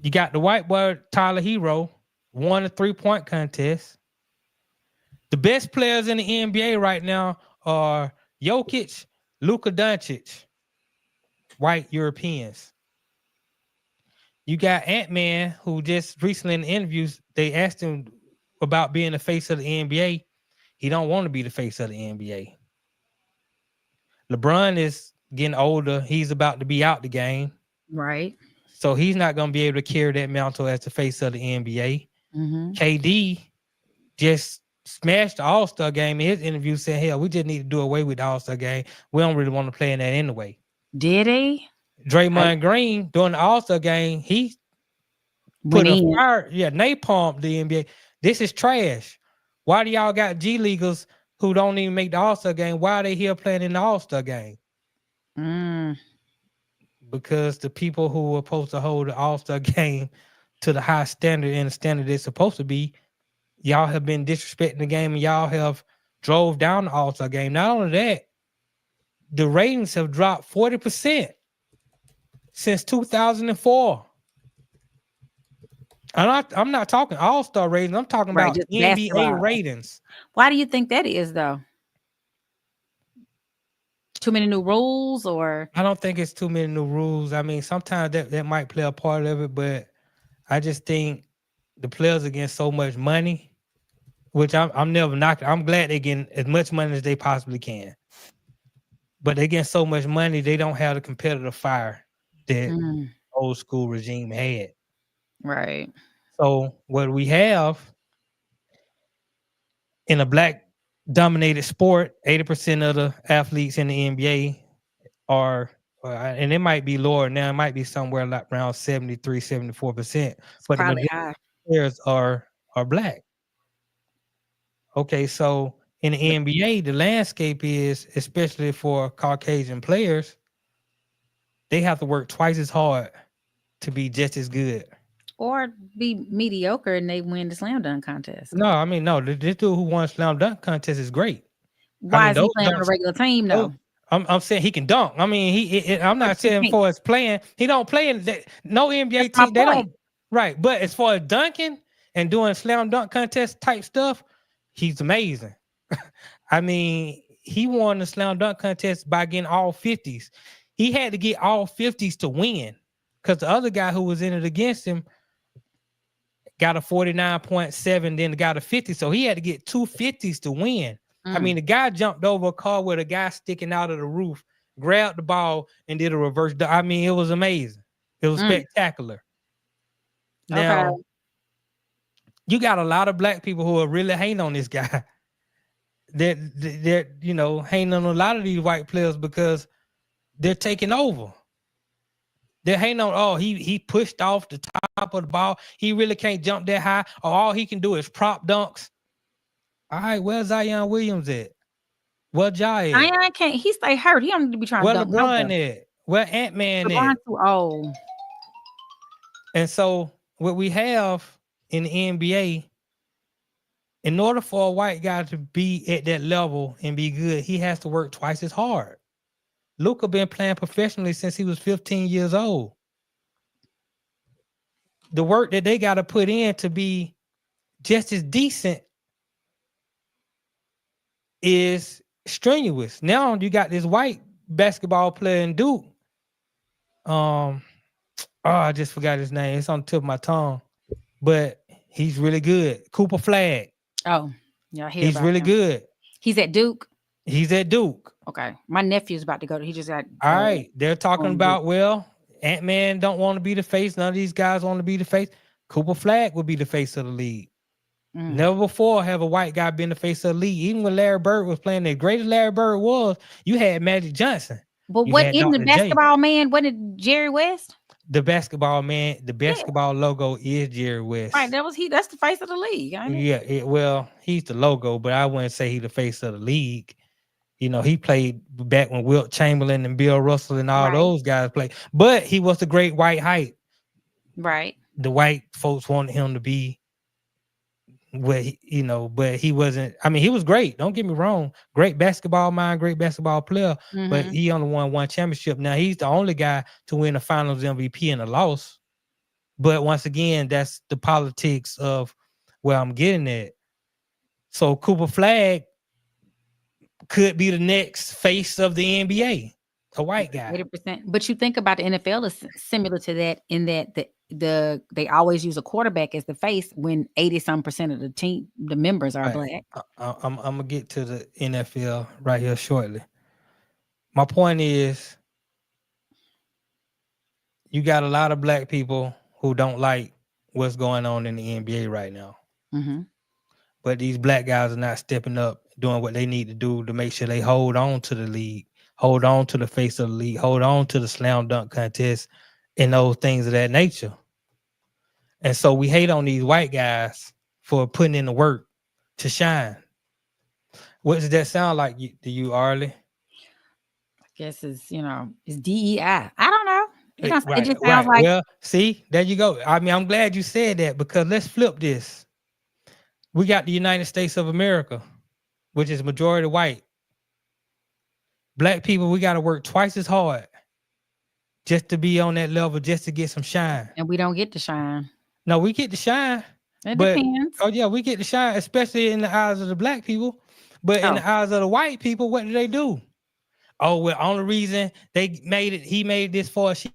You got the white boy Tyler Hero, won a 3-point contest. The best players in the NBA right now are Jokic, Luka Doncic, white Europeans. You got Ant-Man, who just recently in the interviews, they asked him about being the face of the NBA. He don't want to be the face of the NBA. LeBron is getting older. He's about to be out the game. Right. So he's not going to be able to carry that mantle as the face of the NBA. Mhm. KD just smashed the All-Star game. In his interview said, hell, we just need to do away with the All-Star game. We don't really want to play in that anyway. Did he? Draymond Green during the All-Star game, he Went put a in. fire, napalm the NBA. This is trash. Why do y'all got G Leaguers who don't even make the All-Star game? Why are they here playing in the All-Star game? Mm. Because the people who are supposed to hold the All-Star game to the high standard and the standard it's supposed to be, y'all have been disrespecting the game and y'all have drove down the All-Star game. Not only that, the ratings have dropped 40% since 2004. I'm not talking All-Star ratings. I'm talking Right. about Just NBA basketball. ratings. Why do you think that is, though? Too many new rules, or I don't think it's too many new rules. I mean, sometimes that might play a part of it, but I just think the players are getting so much money, which I'm never knocking. I'm glad they're getting as much money as they possibly can. But they get so much money, they don't have the competitive fire that mm, old school regime had. right? So what we have in a black dominated sport, 80% of the athletes in the NBA are, and it might be lower now, it might be somewhere like around 73, 74%, It's but the probably majority high. of players are black. Okay, so in the But NBA, the landscape is, especially for Caucasian players, they have to work twice as hard to be just as good. Or be mediocre and they win the slam dunk contest. No, I mean, no, this dude who won slam dunk contest is great. I Why mean, is he those playing on a dunks, regular team those, though? I'm saying he can dunk. I mean, I'm But not you saying can't. for his playing, he don't play in that. No NBA That's my team, they point. don't. Right, but as far as dunking and doing slam dunk contest type stuff, he's amazing. I mean, he won the slam dunk contest by getting all 50s. He had to get all 50s to win because the other guy who was in it against him got a 49.7, then got a 50. So he had to get two 50s to win. I mean, the guy jumped over a car with a guy sticking out of the roof, grabbed the ball, and did a reverse. I mean, it was amazing. It was spectacular. Now, Okay. you got a lot of black people who are really hating on this guy. They're hating on a lot of these white players because they're taking over. They're hating on, oh, he pushed off the top of the ball. He really can't jump that high. Or all he can do is prop dunks. All right, where's Zion Williams at? Where Ja at? Zion can't. He stay hurt. He don't need to be trying Where to dunk LeBron nowhere. at? Where Ant-Man LeBron at? too old. And so what we have in the NBA, in order for a white guy to be at that level and be good, he has to work twice as hard. Luka been playing professionally since he was 15 years old. The work that they got to put in to be just as decent is strenuous. Now you got this white basketball player in Duke. I just forgot his name. It's on the tip of my tongue, but he's really good. Cooper Flag. Oh, yeah, He's really good. He's at Duke. He's at Duke. Okay, my nephew's about to go. He just got. All right, they're talking about Ant-Man don't want to be the face. None of these guys want to be the face. Cooper Flag will be the face of the league. Never before have a white guy been the face of the league. Even when Larry Bird was playing, the greatest Larry Bird was, you had Magic Johnson. But what in the basketball man? What did Jerry West? The basketball man, the basketball logo is Jerry West. Right, that was he. That's the face of the league. Yeah, well, he's the logo, but I wouldn't say he's the face of the league. You know, he played back when Wilt Chamberlain and Bill Russell and all those guys played. But he was the great white height. Right. The white folks wanted him to be but he wasn't. I mean, he was great. Don't get me wrong. Great basketball mind, great basketball player. But he only won one championship. Now he's the only guy to win a Finals MVP in a loss. But once again, that's the politics of where I'm getting at. So Cooper Flag could be the next face of the NBA, a white guy. 80%. But you think about the NFL is similar to that in that they always use a quarterback as the face when 80% of the team, the members are black. I'm gonna get to the NFL right here shortly. My point is, you got a lot of black people who don't like what's going on in the NBA right now. But these black guys are not stepping up, doing what they need to do to make sure they hold on to the league, hold on to the face of the league, hold on to the slam dunk contest and those things of that nature. And so we hate on these white guys for putting in the work to shine. What does that sound like to you, Arle? I guess it's DEI. I don't know. It just sounds like. Well, see, there you go. I mean, I'm glad you said that because let's flip this. We got the United States of America, which is majority white. Black people, we got to work twice as hard just to be on that level, just to get some shine. And we don't get to shine. No, we get to shine. It depends. Oh, yeah, we get to shine, especially in the eyes of the black people. But in the eyes of the white people, what do? Oh, well, only reason he made this for us. He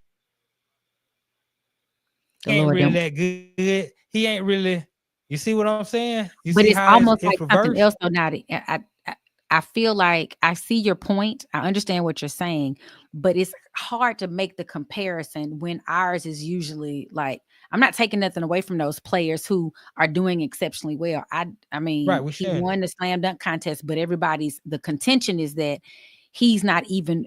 ain't really that good. He ain't really. You see what I'm saying? But it's almost like something else though. Now, I feel like I see your point. I understand what you're saying, but it's hard to make the comparison when ours is usually like, I'm not taking nothing away from those players who are doing exceptionally well. I mean, he won the slam dunk contest, but the contention is that he's not even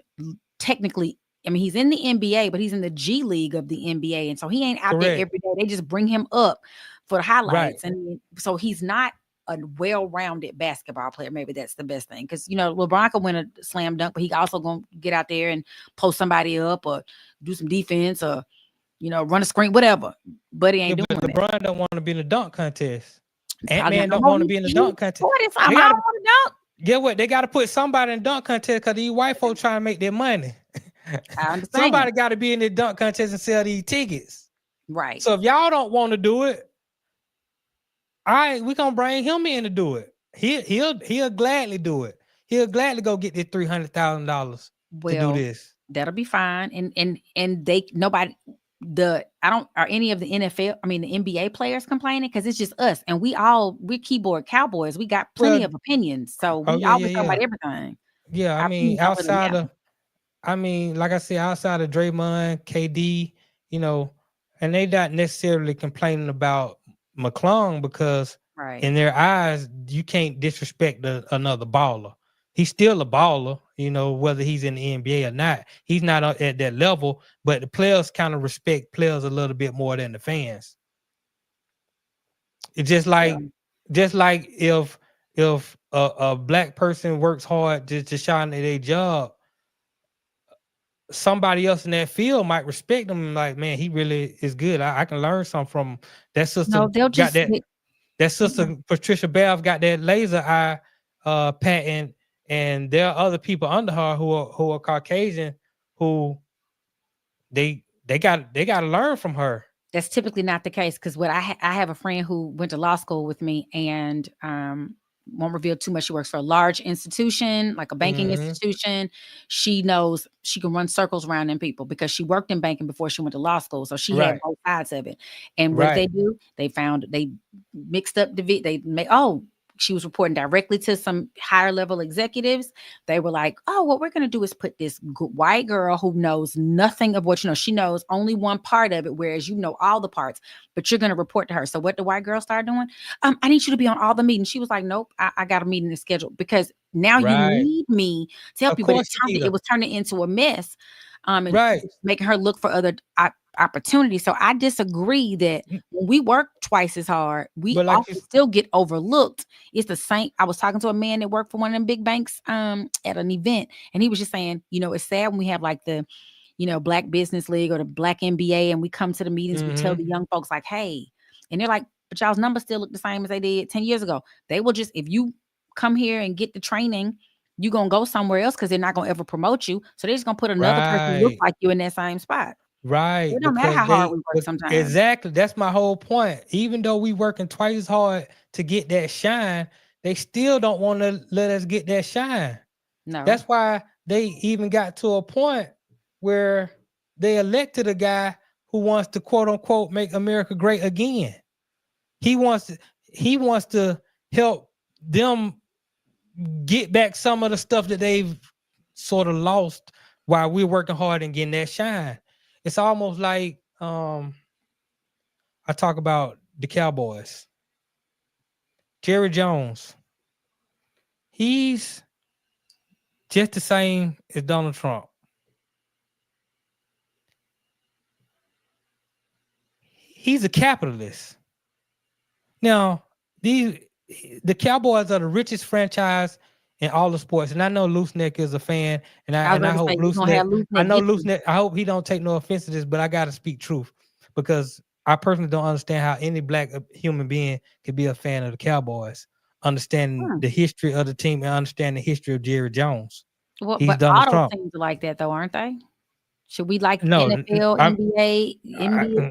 technically, I mean, he's in the NBA, but he's in the G League of the NBA. And so he ain't out there every day. They just bring him up for the highlights. And so he's not a well-rounded basketball player. Maybe that's the best thing, because LeBron can win a slam dunk, but he also gonna get out there and post somebody up or do some defense or run a screen, whatever. But he ain't doing but it. LeBron don't want to be in the dunk contest. Probably Ant-Man not don't no want to more. be in the He dunk contest. 40 They something. I gotta don't want to dunk. get what they got to put somebody in the dunk contest because these white folks trying to make their money. I understand. Somebody got to be in the dunk contest and sell these tickets. Right. So if y'all don't want to do it, all right, we gonna bring him in to do it. He'll gladly do it. He'll gladly go get this $300,000 to do this. That'll be fine. And they nobody are any of the NFL, I mean the NBA players complaining, because it's just us and we're keyboard cowboys. We got plenty of opinions. So we always talk about everything. Yeah, I mean, like I said, outside of Draymond, KD, and they not necessarily complaining about McClung because in their eyes, you can't disrespect another baller. He's still a baller, whether he's in the NBA or not. He's not at that level, but the players kind of respect players a little bit more than the fans. It's just like if a black person works hard to shine at their job, somebody else in that field might respect them. Like, man, he really is good. I can learn something from that sister. No, they'll just that sister Patricia Bev got that laser eye patent, and there are other people under her who are Caucasian who they got to learn from her. That's typically not the case, because what I have a friend who went to law school with me, and won't reveal too much. She works for a large institution, like a banking institution. She knows she can run circles around them people because she worked in banking before she went to law school. So she had both sides of it. And what they do, they mixed up she was reporting directly to some higher level executives. They were like, oh, what we're going to do is put this white girl who knows nothing of what she knows only one part of it, whereas all the parts, but you're going to report to her. So what the white girl started doing, I need you to be on all the meetings. She was like, nope, I got a meeting to schedule, because now you need me to help you. But it was turning into a mess. And making her look for other opportunities. So I disagree that when we work twice as hard, we often still get overlooked. It's the same. I was talking to a man that worked for one of them big banks at an event, and he was just saying, it's sad when we have like the Black Business League or the Black MBA, and we come to the meetings, we tell the young folks like, hey, and they're like, but y'all's numbers still look the same as they did 10 years ago. They will just, if you come here and get the training, you're going to go somewhere else because they're not going to ever promote you. So they're just going to put another person who looks like you in that same spot. Right. It don't matter how hard we work sometimes. Exactly. That's my whole point. Even though we working twice as hard to get that shine, they still don't want to let us get that shine. No. That's why they even got to a point where they elected a guy who wants to quote unquote make America great again. He wants to help them get back some of the stuff that they've sort of lost while we're working hard and getting that shine. It's almost like I talk about the Cowboys. Jerry Jones. He's just the same as Donald Trump. He's a capitalist. Now, the Cowboys are the richest franchise in all the sports, and I know Loose Neck is a fan, and I hope Loose Neck. I hope he don't take no offense to this, but I gotta speak truth because I personally don't understand how any black human being could be a fan of the Cowboys, understanding the history of the team and understand the history of Jerry Jones. Well, but all those teams are like that, though, aren't they? Should we like NFL, NBA,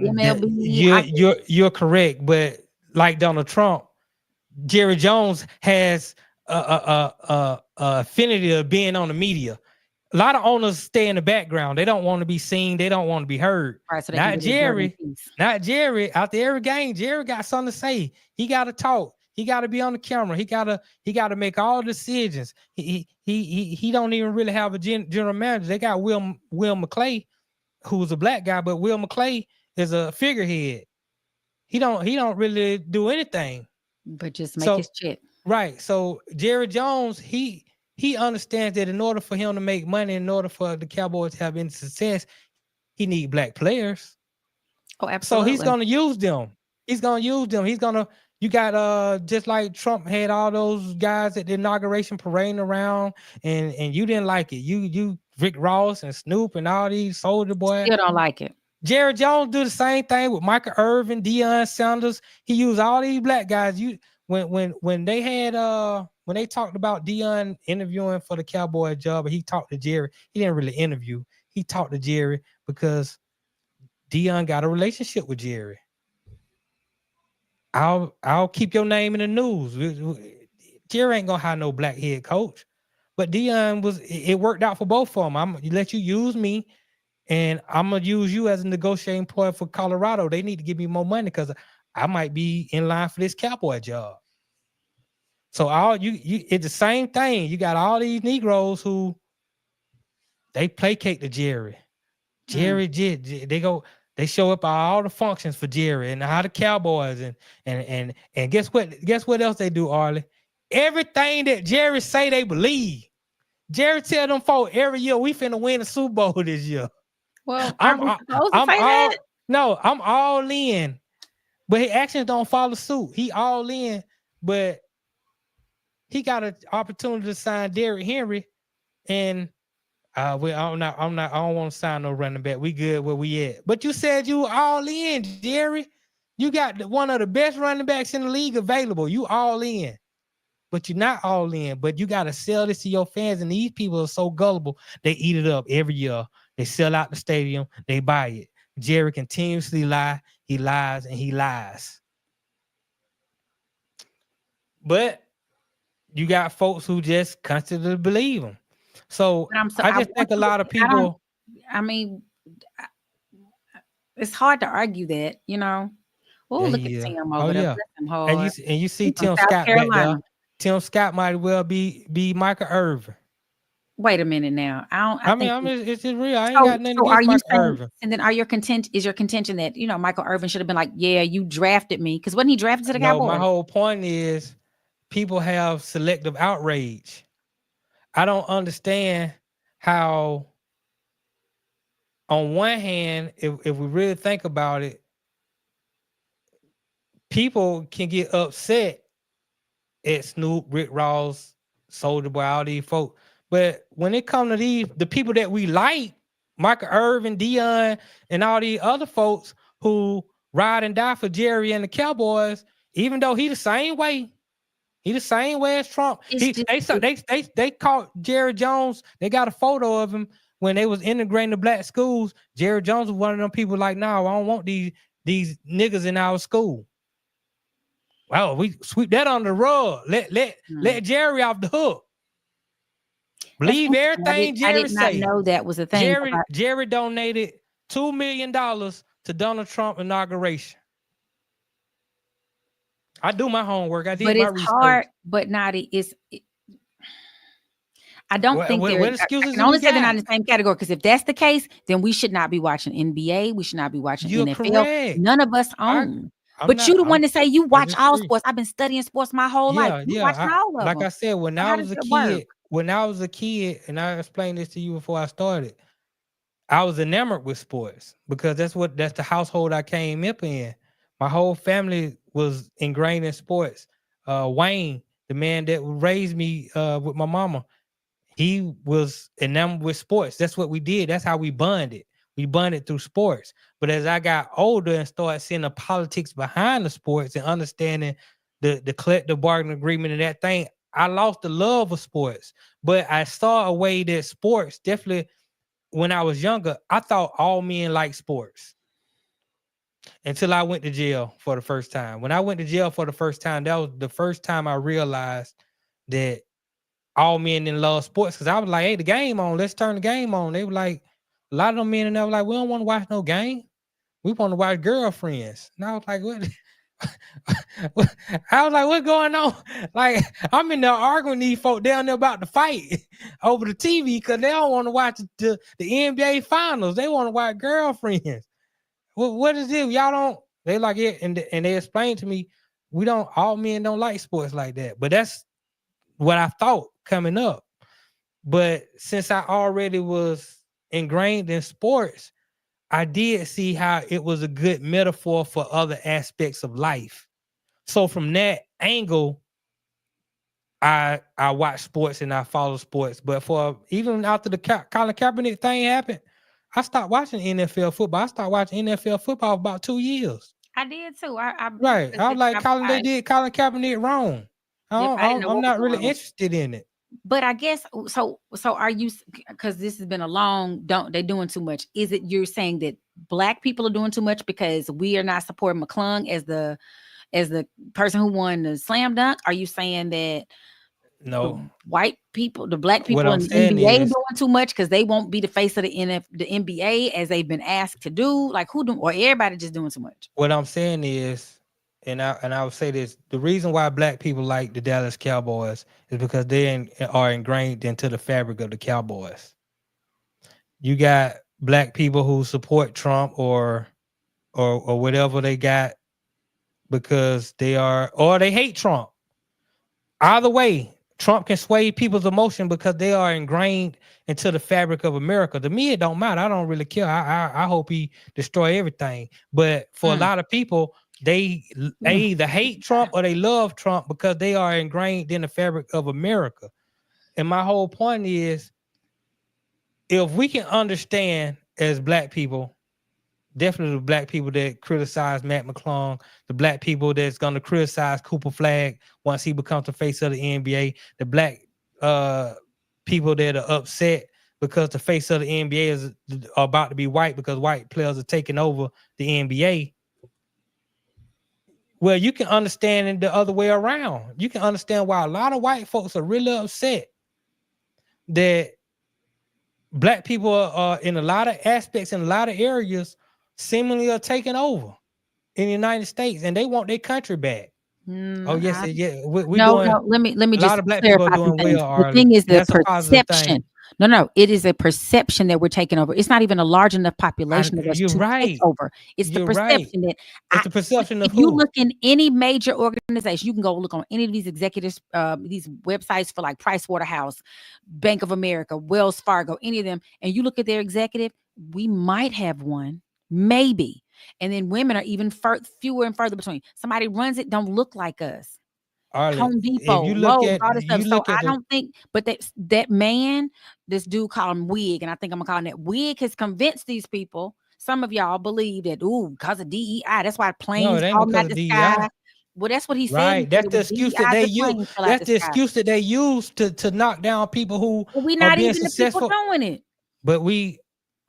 MLB? You're correct, but like Donald Trump, Jerry Jones has a affinity of being on the media. A lot of owners stay in the background. They don't want to be seen. They don't want to be heard. Right, so not Jerry. After every game, Jerry got something to say. He got to talk. He got to be on the camera. He got to make all decisions. He don't even really have a general manager. They got Will McClay, who's a black guy, but Will McClay is a figurehead. He don't really do anything. But just make his check. Right. So Jerry Jones, he understands that in order for him to make money, in order for the Cowboys to have any success, he need black players. Oh, absolutely. So he's going to use them. He's going to You got just like Trump had all those guys at the inauguration parading around, and you didn't like it. You Rick Ross and Snoop and all these Soldier Boy. Still don't like it. Jerry Jones do the same thing with Michael Irvin, Deion Sanders. He used all these black guys. When they had when they talked about Deion interviewing for the Cowboy job, and he talked to Jerry. He didn't really interview. He talked to Jerry because Deion got a relationship with Jerry. I'll keep your name in the news. Jerry ain't gonna have no black head coach, but Deion it worked out for both of them. I'm gonna let you use me, and I'm gonna use you as a negotiating point for Colorado. They need to give me more money because I might be in line for this Cowboy job. So it's the same thing. You got all these Negroes who they placate to Jerry. Jerry, they show up at all the functions for Jerry and how the Cowboys and guess what? Guess what else they do, Arlie? Everything that Jerry say they believe. Jerry tell them folks every year we finna win the Super Bowl this year. Well, I'm all in, but his actions don't follow suit. He all in, but he got an opportunity to sign Derrick Henry, and I don't want to sign no running back. We good where we at. But you said you all in, Jerry. You got one of the best running backs in the league available. You all in. But you're not all in. But you got to sell this to your fans. And these people are so gullible. They eat it up every year. They sell out the stadium. They buy it. Jerry continuously lie. He lies and he lies. But you got folks who just constantly believe him. So I just think a lot of people. I mean, it's hard to argue that, you know. Oh, look at Tim over there. And you see Tim Scott back there. Tim Scott might well be Michael Irvin. Wait a minute now. It's just real. I ain't got nothing against Michael Irvin. And then is your contention that, you know, Michael Irvin should have been like, yeah, you drafted me? Because wasn't he drafted to the Cowboys? My whole point is people have selective outrage. I don't understand how, on one hand, if we really think about it, people can get upset at Snoop, Rick Ross, Soulja Boy, all these folks. But when it comes to the people that we like, Michael Irvin, Deion, and all these other folks who ride and die for Jerry and the Cowboys, even though he the same way as Trump. They caught Jerry Jones. They got a photo of him when they was integrating the black schools. Jerry Jones was one of them people like, no, I don't want these niggas in our school. Well, we sweep that under the rug. Let Jerry off the hook. Believe everything Jerry said. I did not know that was a thing. Jerry donated $2 million to Donald Trump inauguration. I do my homework. I did my research. But it's hard. But I don't think they're. I can only say they're not in the same category, because if that's the case, then we should not be watching NBA. We should not be watching NFL. Correct. None of us own. But you the one to say you watch all sports. I've been studying sports my whole life. You watching all of them. Like I said, when I was a kid, and I explained this to you before I started, I was enamored with sports because that's the household I came up in. My whole family was ingrained in sports. Wayne, the man that raised me with my mama, he was enamored with sports. That's what we did. That's how we bonded. We bonded through sports. But as I got older and started seeing the politics behind the sports and understanding the collective bargaining agreement and that thing, I lost the love of sports. But I saw a way that sports, definitely when I was younger, I thought all men liked sports. Until I went to jail for the first time. When I went to jail for the first time, that was the first time I realized that all men didn't love sports. Because I was like, hey, the game on. Let's turn the game on. They were like, a lot of them men, and they were like, we don't want to watch no game. We want to watch girlfriends. And I was like, what? I was like, what's going on? Like, I'm in there arguing with these folk down there about the fight over the TV because they don't want to watch the NBA finals. They want to watch girlfriends. What is it? Y'all don't. They like it, and they explained to me, all men don't like sports like that. But that's what I thought coming up. But since I already was ingrained in sports, I did see how it was a good metaphor for other aspects of life. So from that angle, I watch sports and I follow sports. But for even after the Colin Kaepernick thing happened, I stopped watching NFL football. I started watching NFL football about 2 years. I did too. Right. I was like, they I, did Colin Kaepernick wrong. yep, I didn't know I'm what was not going really on. interested in it. But I guess so. So are you? Because this has been a long. Don't they doing too much? Is it you're saying that Black people are doing too much because we are not supporting McClung as the person who won the slam dunk? Are you saying that No. white people, the Black What people I'm in the saying NBA is, doing too much because they won't be the face of the NBA as they've been asked to do? Like who do, or everybody just doing too much? what I'm saying is, and I would say this: the reason why Black people like the Dallas Cowboys is because they are ingrained into the fabric of the Cowboys. You got Black people who support Trump or whatever they got because they are, or they hate Trump. Either way, Trump can sway people's emotion because they are ingrained into the fabric of America. To me, it don't matter. I don't really care. I hope he destroy everything. But for a lot of people, they either hate Trump or they love Trump because they are ingrained in the fabric of America. And my whole point is, if we can understand as Black people, definitely the Black people that criticize Matt McClung, the Black people that's going to criticize Cooper Flag once he becomes the face of the NBA, the Black people that are upset because the face of the NBA is about to be white because white players are taking over the NBA. Well, you can understand it the other way around. You can understand why a lot of white folks are really upset that Black people are in a lot of aspects, in a lot of areas, seemingly are taking over in the United States, and they want their country back. Oh yes, yeah. We No, doing. let me A lot just of Black people are clarify some doing things. well, The Arlie. thing is And the that's a positive perception. thing. No, it is a perception that we're taking over. It's not even a large enough population of us You're to take right. over. It's the You're right. perception that It's the perception of if you who? look in any major organization, you can go look on any of these executives, these websites for like Price Waterhouse, Bank of America, Wells Fargo, any of them, and you look at their executive, we might have one, maybe. And then women are even fewer and further between. Somebody runs it, don't look like us. Arlie, Home if Depot, you look Lowe's, at all this stuff. you So look at I the don't think, but that man, this dude called him Wig, and I think I'm gonna call him that. Wig has convinced these people. Some of y'all believe that, because of DEI, that's why no, planes it ain't falling because out of the DEI. sky. Well, that's what he said. He Right. said That's it the was excuse that DEI, they the use. planes fell out That's the the sky. excuse that they use to knock down people who But we're are not being even the people successful. doing it. But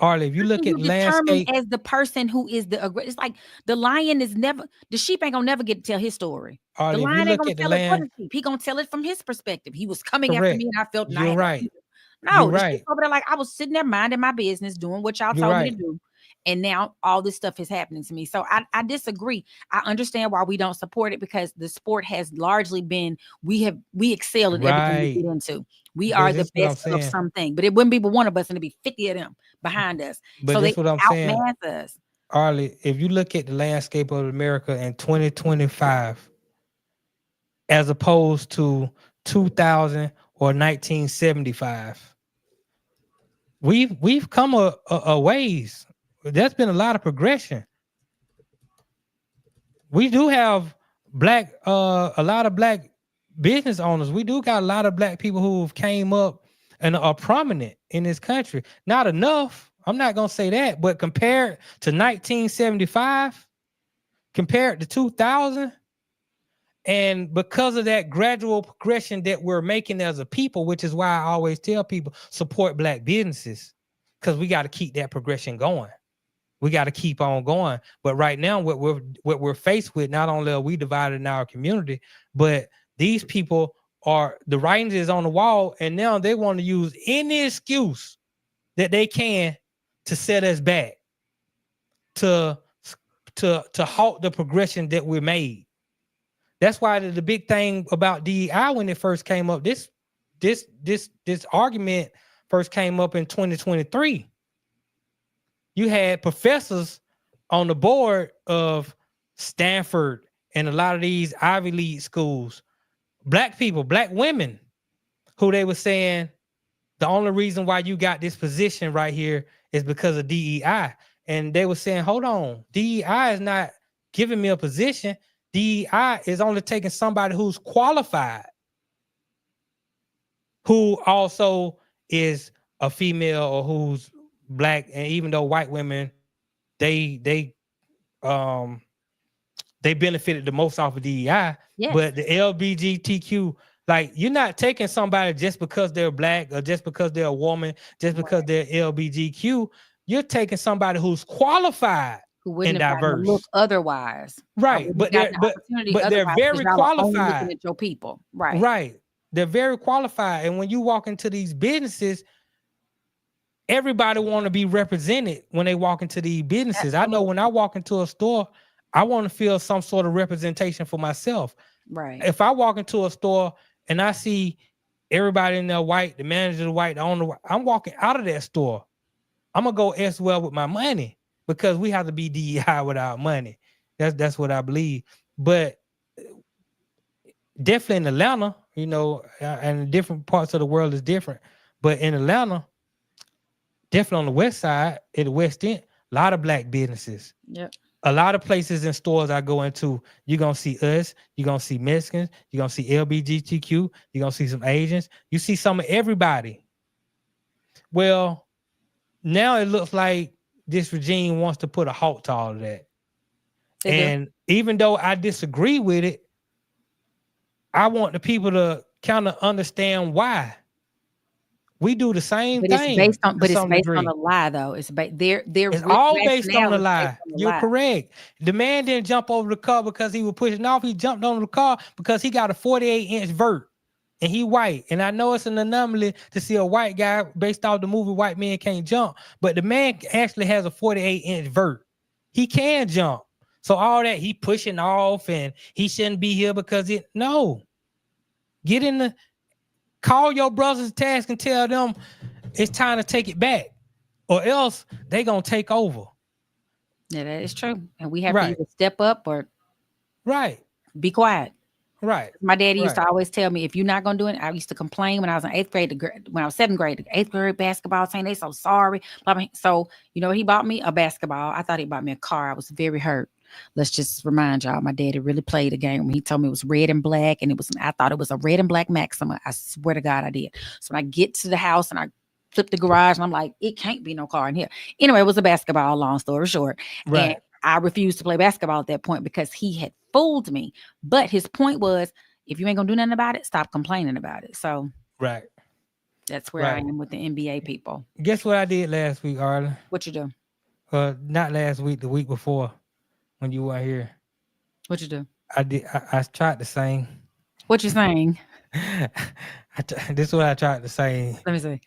Arlie, if you How look can at you the determine landscape, as the person who is it's like the lion is never, the sheep ain't gonna never get to tell his story. The Arlie, if you lion ain't look gonna at the tell it for land, the sheep. He gonna tell it from his perspective. He was coming after correct. me and I felt and I You're had to right. feed him. You're No, the sheep right. over there like I was sitting there minding my business, doing what y'all You're told me to right. do. And now all this stuff is happening to me. So I disagree. I understand why we don't support it because the sport has largely been, we excel in everything we Right. get into. We But are the this is what I'm best of saying. something, but it wouldn't be but one of us and it'd be 50 of them behind us. But So this they is what I'm saying. outmass us. Arlie, if you look at the landscape of America in 2025, as opposed to 2000 or 1975, we've come a ways. There's been a lot of progression. We do have a lot of Black business owners. We do got a lot of Black people who've came up and are prominent in this country. Not enough. I'm not gonna say that, but compared to 1975, compared to 2000, and because of that gradual progression that we're making as a people, which is why I always tell people support Black businesses, because we got to keep that progression going. We got to keep on going. But right now, what we're faced with, not only are we divided in our community, but these people are, the writing is on the wall, and now they want to use any excuse that they can to set us back, to halt the progression that we made. That's why the big thing about DEI when it first came up, this argument first came up in 2023. You had professors on the board of Stanford and a lot of these Ivy League schools, Black people, Black women, who they were saying the only reason why you got this position right here is because of DEI. And they were saying, hold on, DEI is not giving me a position. DEI is only taking somebody who's qualified, who also is a female or who's black. And even though white women, they benefited the most off of DEI, Yes. but the LGBTQ, like, you're not taking somebody just because they're black or just because they're a woman, just because they're LGBTQ. You're taking somebody who's qualified Who wouldn't and have gotten to diverse. look otherwise. Right, but they're very qualified. Looking at your people. Right. Right. They're very qualified. And when you walk into these businesses, everybody want to be represented when they walk into these businesses. Absolutely. I know when I walk into a store, I want to feel some sort of representation for myself. Right. If I walk into a store and I see everybody in there white, the manager white, the owner white, I'm walking out of that store. I'm gonna go elsewhere with my money because we have to be DEI without money. That's what I believe. But definitely in Atlanta, you know, and different parts of the world is different. But in Atlanta, definitely on the west side, in the West End, a lot of black businesses. Yep. A lot of places and stores I go into, you're going to see us, you're going to see Mexicans, you're going to see LGBTQ, you're going to see some Asians, you see some of everybody. Well, now it looks like this regime wants to put a halt to all of that. And even though I disagree with it, I want the people to kind of understand why. We do the same thing. It's based on a lie, though. It's all based on a lie. You're correct. The man didn't jump over the car because he was pushing off. He jumped on the car because he got a 48-inch vert and he white. And I know it's an anomaly to see a white guy based off the movie White Men Can't Jump, but the man actually has a 48-inch vert. He can jump. So all that he pushing off and he shouldn't be here because no. Get in the call your brothers task and tell them it's time to take it back, or else they gonna take over. Yeah, that is true. And we have to either step up or be quiet. Right. My daddy used to always tell me, if you're not gonna do it, I used to complain when I was in 8th grade, when I was 7th grade, 8th grade basketball, saying they so sorry. So, you know, he bought me a basketball. I thought he bought me a car. I was very hurt. Let's just remind y'all, my daddy really played a game when he told me it was red and black, and I thought it was a red and black Maxima. I swear to God I did. So when I get to the house and I flip the garage and I'm like, it can't be no car in here. Anyway, it was a basketball, long story short. Right. And I refused to play basketball at that point because he had fooled me. But his point was, if you ain't gonna do nothing about it, stop complaining about it. So that's where I am with the NBA people. Guess what I did last week, Arle? What you do? Not last week, the week before. When you weren't here, what you do? I tried to sing. What you saying? This is what I tried to sing. Let me see.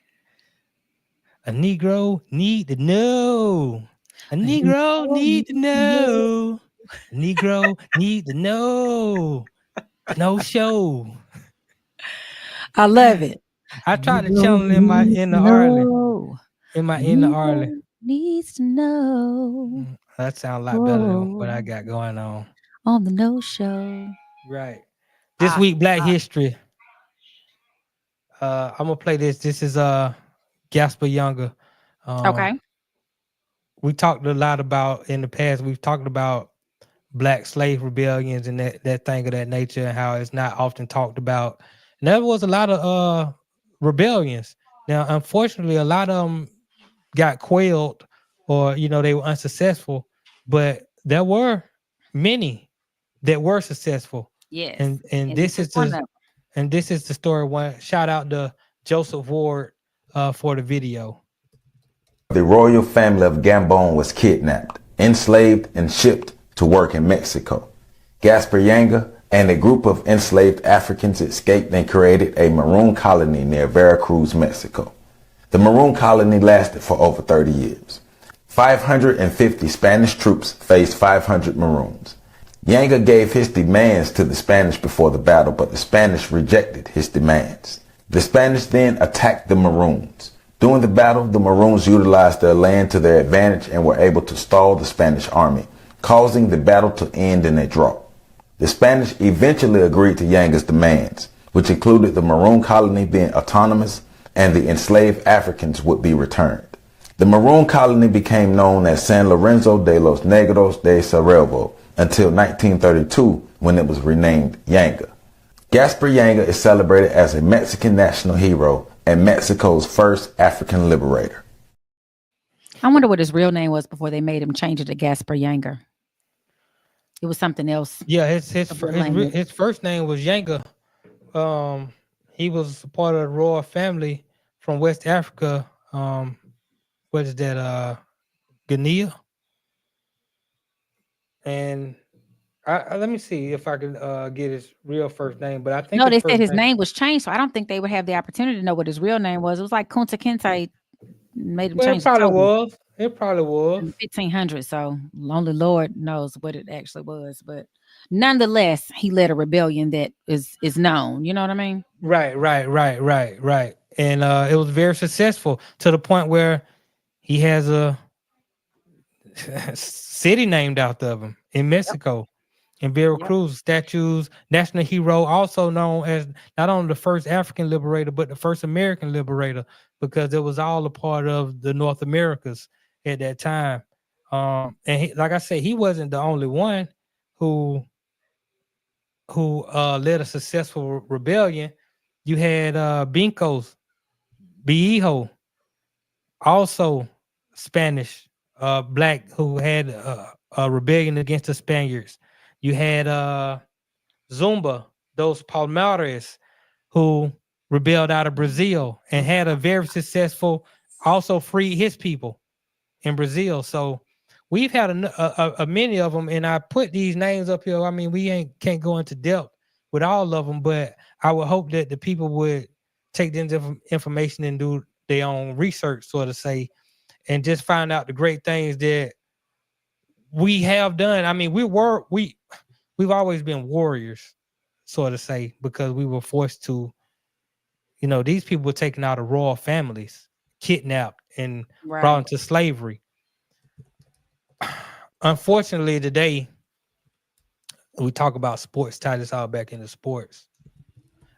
A Negro need to know. A Negro need to know. A Negro need to know. No show. I love it. I tried to channel in my inner Arle. In my inner Arle. Needs to know. That sounds a lot better than what I got going on. On the No Show. Right. This week, Black History. I'm gonna play this. This is Gasper Younger. Okay. We talked a lot about in the past. We've talked about Black slave rebellions and that thing of that nature, and how it's not often talked about. And there was a lot of rebellions. Now, unfortunately, a lot of them got quelled, or they were unsuccessful. But there were many that were successful. Yes. And this is the story. One shout out to Joseph Ward for the video. The royal family of Gabon was kidnapped, enslaved, and shipped to work in Mexico. Gasper Younger and a group of enslaved Africans escaped and created a maroon colony near Veracruz, Mexico. The maroon colony lasted for over 30 years. 550 Spanish troops faced 500 Maroons. Younger gave his demands to the Spanish before the battle, but the Spanish rejected his demands. The Spanish then attacked the Maroons. During the battle, the Maroons utilized their land to their advantage and were able to stall the Spanish army, causing the battle to end in a draw. The Spanish eventually agreed to Younger's demands, which included the Maroon colony being autonomous and the enslaved Africans would be returned. The Maroon colony became known as San Lorenzo de los Negros de Sarajevo until 1932, when it was renamed Yanga. Gaspar Yanga is celebrated as a Mexican national hero and Mexico's first African liberator. I wonder what his real name was before they made him change it to Gaspar Yanger. It was something else. Yeah, his first name was Yanga. He was part of the royal family from West Africa. What is that? Guinea. And let me see if I can get his real first name. But I think No, his they said first his name. name was changed, so I don't think they would have the opportunity to know what his real name was. It was like Kunta Kinte made him Well, it change it probably totally was. It probably was. in the 1500s. So only Lord knows what it actually was, but nonetheless, he led a rebellion that is known. You know what I mean? Right. And it was very successful to the point where he has a city named after him in Mexico. In Veracruz, statues, national hero, also known as not only the first African liberator, but the first American liberator, because it was all a part of the North Americas at that time. And like I said, he wasn't the only one who led a successful rebellion. You had Bincos, Bijo, also Spanish, black, who had a rebellion against the Spaniards. You had Zumba, those Palmares, who rebelled out of Brazil and had a very successful, also freed his people in Brazil. So we've had a many of them, and I put these names up here. I mean, can't go into depth with all of them, but I would hope that the people would take this information and do their own research, sort of say, and just find out the great things that we have done. I mean, we've always been warriors, sort of say, because we were forced to, these people were taken out of royal families, kidnapped, and brought into slavery. Unfortunately, today, we talk about sports, tie this all back into sports.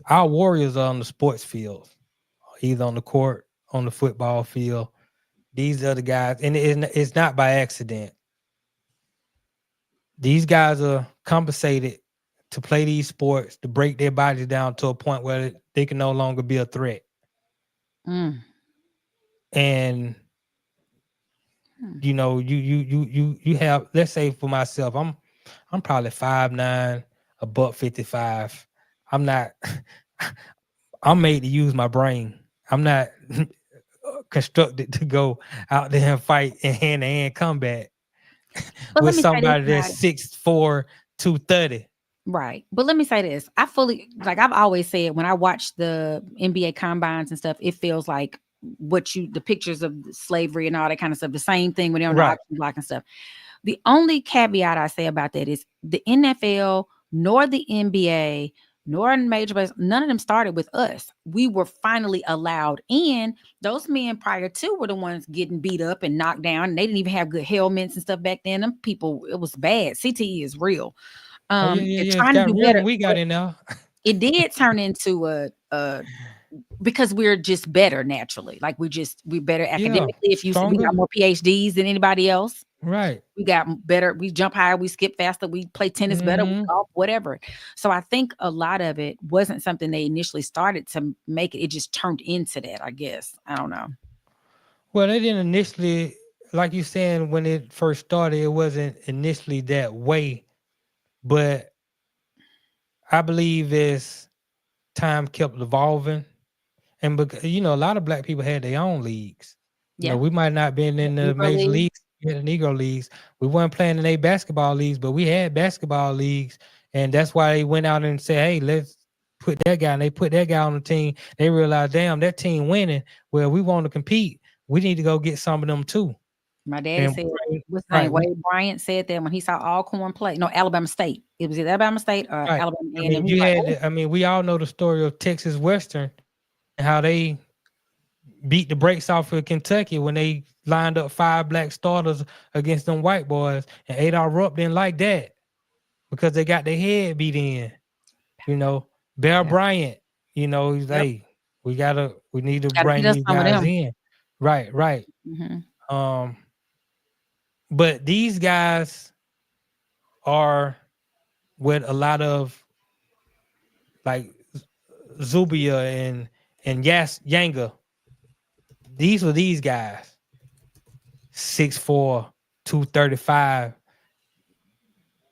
Our warriors are on the sports field, either on the court, on the football field. These are the guys, and it's not by accident. These guys are compensated to play these sports, to break their bodies down to a point where they can no longer be a threat. And you have, let's say for myself, I'm probably 5'9", a buck 55. I'm not I'm made to use my brain. I'm not constructed to go out there and fight in hand-to-hand combat with somebody that's 6'4", 230. Right. But let me say this. I've always said, when I watch the NBA combines and stuff, it feels like the pictures of slavery and all that kind of stuff, the same thing when they're on the auction block and stuff. The only caveat I say about that is the NFL, nor the NBA, nor major baseball, none of them started with us. We were finally allowed in. Those men prior to were the ones getting beat up and knocked down. And they didn't even have good helmets and stuff back then. Them people, it was bad. CTE is real. Trying to do better. We got in there. It did turn into a because we're just better naturally. Like we're better academically. If we got more PhDs than anybody else. Right. We got better. We jump higher. We skip faster. We play tennis better. We golf, whatever. So I think a lot of it wasn't something they initially started to make it. It just turned into that, I guess. I don't know. Well, they didn't initially, like you saying, when it first started, it wasn't initially that way. But I believe as time kept evolving, and because a lot of black people had their own leagues. We might not have been in the major leagues, we had the Negro leagues. We weren't playing in a basketball leagues, but we had basketball leagues, and that's why they went out and said, "Hey, let's put that guy." And they put that guy on the team. They realized, damn, that team winning. Well, we want to compete. We need to go get some of them too. My daddy said, Wade Bryant said that when he saw Alcorn play. No, Alabama State. It was either Alabama State or Alabama. We all know the story of Texas Western and how they beat the brakes off of Kentucky when they lined up 5 black starters against them white boys. And Adolph Rupp didn't like that because they got their head beat in. Bear Bryant, he's like, we need to bring these guys in. Right. But these guys are with a lot of like Zubia and Yanga. These were these guys, 6'4", 235,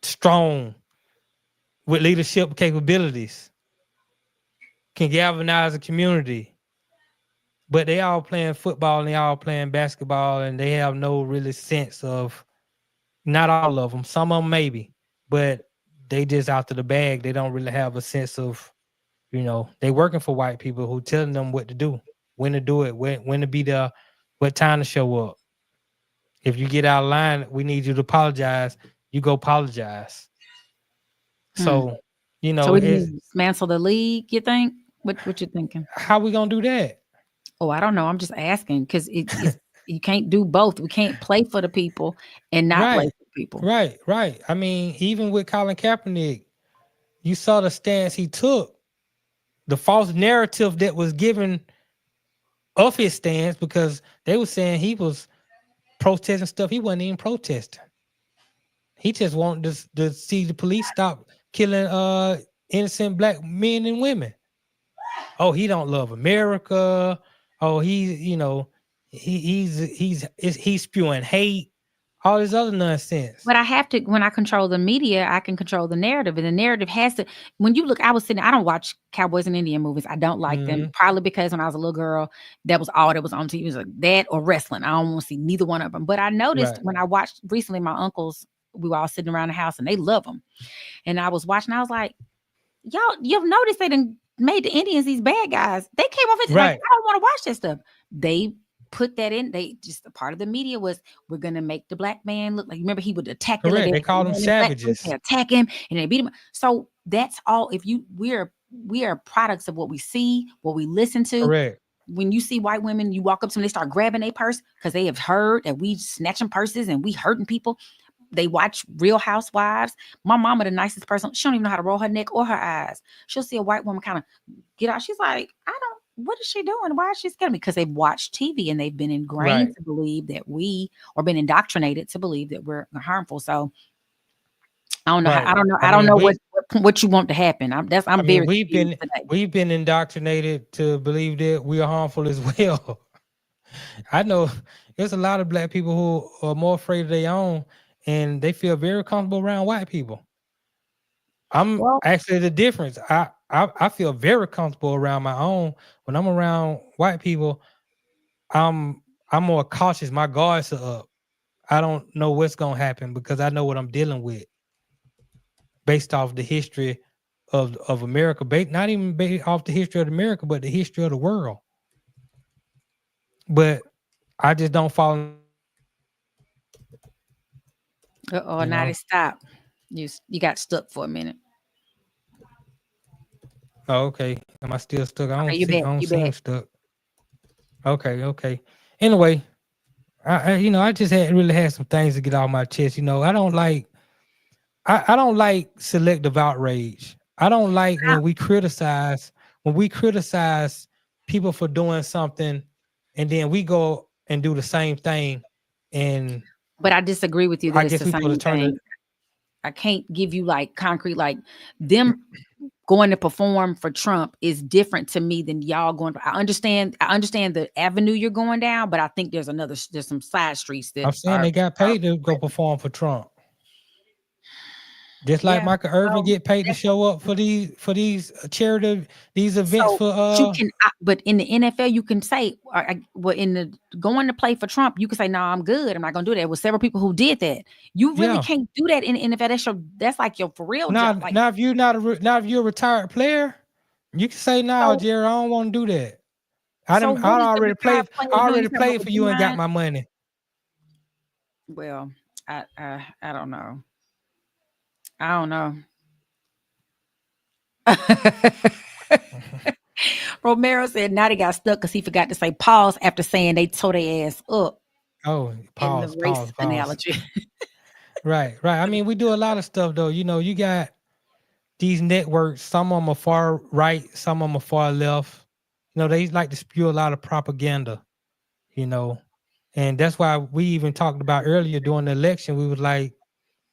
strong with leadership capabilities, can galvanize a community. But they all playing football and they all playing basketball, and they have no really sense of. Not all of them, some of them maybe, but they just out to the bag. They don't really have a sense of, they working for white people who telling them what to do, when to do it, when to be there, what time to show up. If you get out of line, we need you to apologize. You go apologize. So, So we need it's to dismantle the league, you think? What you thinking? how we gonna do that? Oh, I don't know. I'm just asking because it's you can't do both. We can't play for the people and not play Right, for people. right. I mean, even with Colin Kaepernick, you saw the stance he took, the false narrative that was given of his stance, because they were saying he was protesting stuff he wasn't even protesting. He just wanted to see the police stop killing innocent black men and women. Oh, he don't love America. Oh, he's spewing hate, all this other nonsense. But I have to, when I control the media, I can control the narrative. And the narrative has to, when you look, I don't watch Cowboys and Indian movies. I don't like them, probably because when I was a little girl, that was all that was on TV. It was like that or wrestling. I don't want to see neither one of them. But I noticed when I watched recently, my uncles, we were all sitting around the house and they love them. And I was watching, I was like, y'all, you've noticed they done made the Indians these bad guys. They came off it like, I don't want to watch that stuff. They put that in. They just, a part of the media was, we're gonna make the black man look like, remember he would attack them. They called them savages. They attack him and they beat him. So that's all. If we are products of what we see, what we listen to. Correct. When you see white women, you walk up to them, they start grabbing their purse because they have heard that we snatching purses and we hurting people. They watch Real Housewives. My mama, the nicest person, she don't even know how to roll her neck or her eyes. She'll see a white woman kind of get out. She's like, what is she doing? Why is she scared of me? Because they've watched TV and they've been ingrained to believe that or been indoctrinated to believe that we're harmful. So I don't know. I don't know what you want to happen. We've been indoctrinated to believe that we are harmful as well. I know there's a lot of black people who are more afraid of their own, and they feel very comfortable around white people. Actually the difference. I feel very comfortable around my own. When I'm around white people, I'm more cautious. My guards are up. I don't know what's gonna happen because I know what I'm dealing with, based off the history of America. Not even based off the history of America, but the history of the world. But I just don't fall. Now they stop. You got stuck for a minute. Oh, okay. Am I still stuck? I don't see him stuck. Okay. Anyway, I just really had some things to get off my chest. I don't like selective outrage. I don't like when we criticize people for doing something, and then we go and do the same thing. But I disagree with you that it's the same thing. I can't give you like concrete, like them going to perform for Trump is different to me than y'all going. I understand the avenue you're going down, but I think there's some side streets that I'm saying they got paid to go perform for Trump. Just like Michael Irvin get paid to show up for these charity events but in the NFL you can say, going to play for Trump, you can say, no, I'm good. I'm not gonna do that. There were several people who did that. You really can't do that in the NFL. That's like your for real job. Now if you're if you're a retired player, you can say, no, Jerry, I don't want to do that. I already played for you and got my money. Well, I don't know. I don't know. Romero said now they got stuck because he forgot to say pause after saying they tore their ass up. Oh, pause. Analogy. Right. I mean, we do a lot of stuff though. You got these networks. Some of them are far right, some of them are far left. They like to spew a lot of propaganda. And that's why we even talked about earlier during the election. We was like,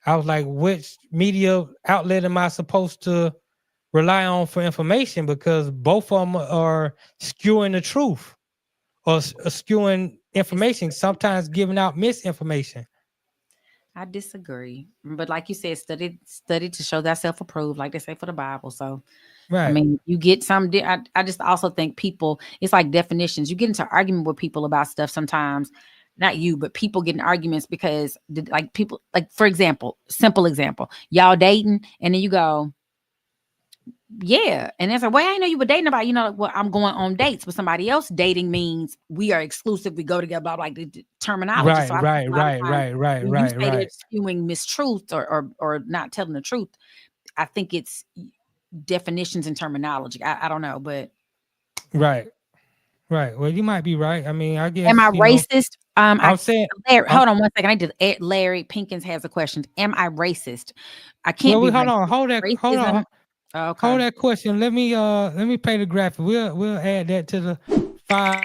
I was like, which media outlet am I supposed to rely on for information? Because both of them are skewing the truth or skewing information, sometimes giving out misinformation. I disagree. But like you said, study to show thyself approved, like they say for the Bible. So I Right. mean, you get some. I just also think people. It's like definitions. You get into argument with people about stuff sometimes. Not you, but people get in arguments because, like people, like for example, simple example, y'all dating, and then you go, yeah, and it's like, well, I didn't know you were dating about. Well, I'm going on dates with somebody else. Dating means we are exclusive. We go together. Blah blah. Like the terminology. Right, So I think right, a lot of right, times right, right, when you right, say they're right, spewing mistruth or not telling the truth, I think it's definitions and terminology. I don't know, but right, right. Well, you might be right. I mean, I am I guess, racist? I'm saying, Larry, I'm, hold on one second. Larry Pinkins has a question. Am I racist? I can't well, be we hold on, racist. hold that, hold Racism. on, Okay. hold that question. Let me pay the graphic. We'll add that to the file.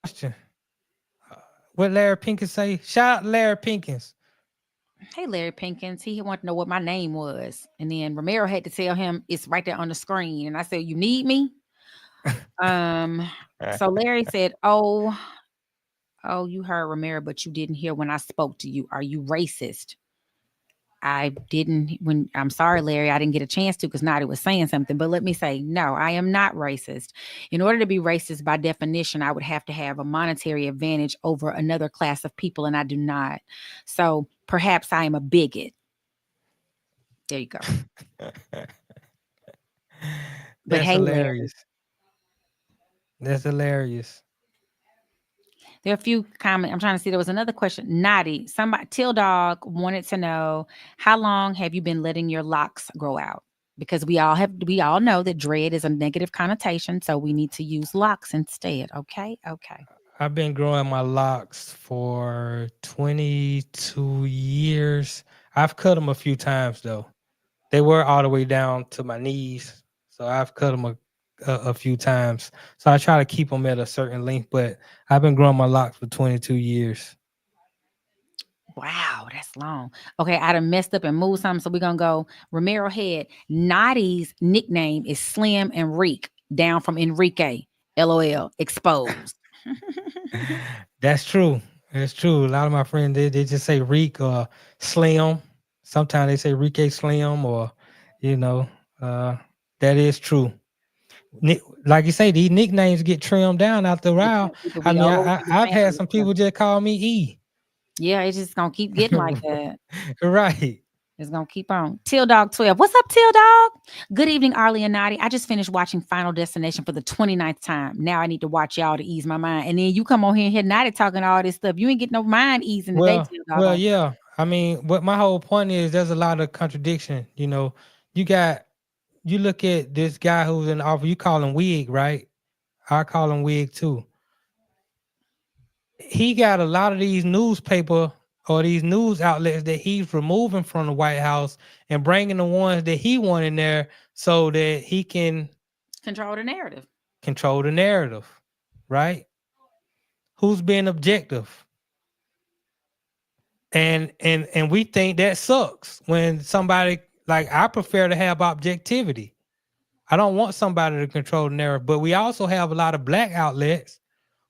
Question. What Larry Pinkins say? Shout out Larry Pinkins. Hey, Larry Pinkins. He wanted to know what my name was. And then Romero had to tell him it's right there on the screen. And I said, you need me? Um, so Larry said, oh, you heard Romero, but you didn't hear when I spoke to you. Are you racist? I didn't I'm sorry, Larry, I didn't get a chance to because Nadi was saying something. But let me say, no, I am not racist. In order to be racist, by definition, I would have to have a monetary advantage over another class of people, and I do not. So perhaps I am a bigot. There you go. But That's hey, Larry, hilarious. That's hilarious. there are a few comments. I'm trying to see. There was another question. Nadi, somebody, Till Dog wanted to know, how long have you been letting your locks grow out? Because we all know that dread is a negative connotation, so we need to use locks instead. Okay. I've been growing my locks for 22 years. I've cut them a few times though. They were all the way down to my knees, so I've cut them a few times. So I try to keep them at a certain length, but I've been growing my locks for 22 years. Wow, that's long. Okay, I done messed up and moved something, so we're gonna go Romero Head. Nadi's nickname is Slim Enrique, down from Enrique. LOL. Exposed. That's true. That's true. A lot of my friends they just say Reek or Slim. Sometimes they say Rike Slim or you know, uh that is true. Like you say, these nicknames get trimmed down after a Yeah, while. people I be mean, old, people I've had family. some people just call me E. Yeah, it's just gonna keep getting like that. Right. It's gonna keep on. Till Dog 12. What's up, Till Dog? Good evening, Arlie and Nadi. I just finished watching Final Destination for the 29th time. Now I need to watch y'all to ease my mind. And then you come on here and hear Nadi talking all this stuff. You ain't getting no mind easing today, Till Dog. Yeah. I mean, what my whole point is, there's a lot of contradiction. You know, you got you look at this guy who's in office. You call him Wig, right? I call him Wig too. He got a lot of these newspaper or these news outlets that he's removing from the White House and bringing the ones that he want in there so that he can Control the narrative. control the narrative, right? Who's being objective? And we think that sucks when somebody like I prefer to have objectivity. I don't want somebody to control the narrative, but we also have a lot of black outlets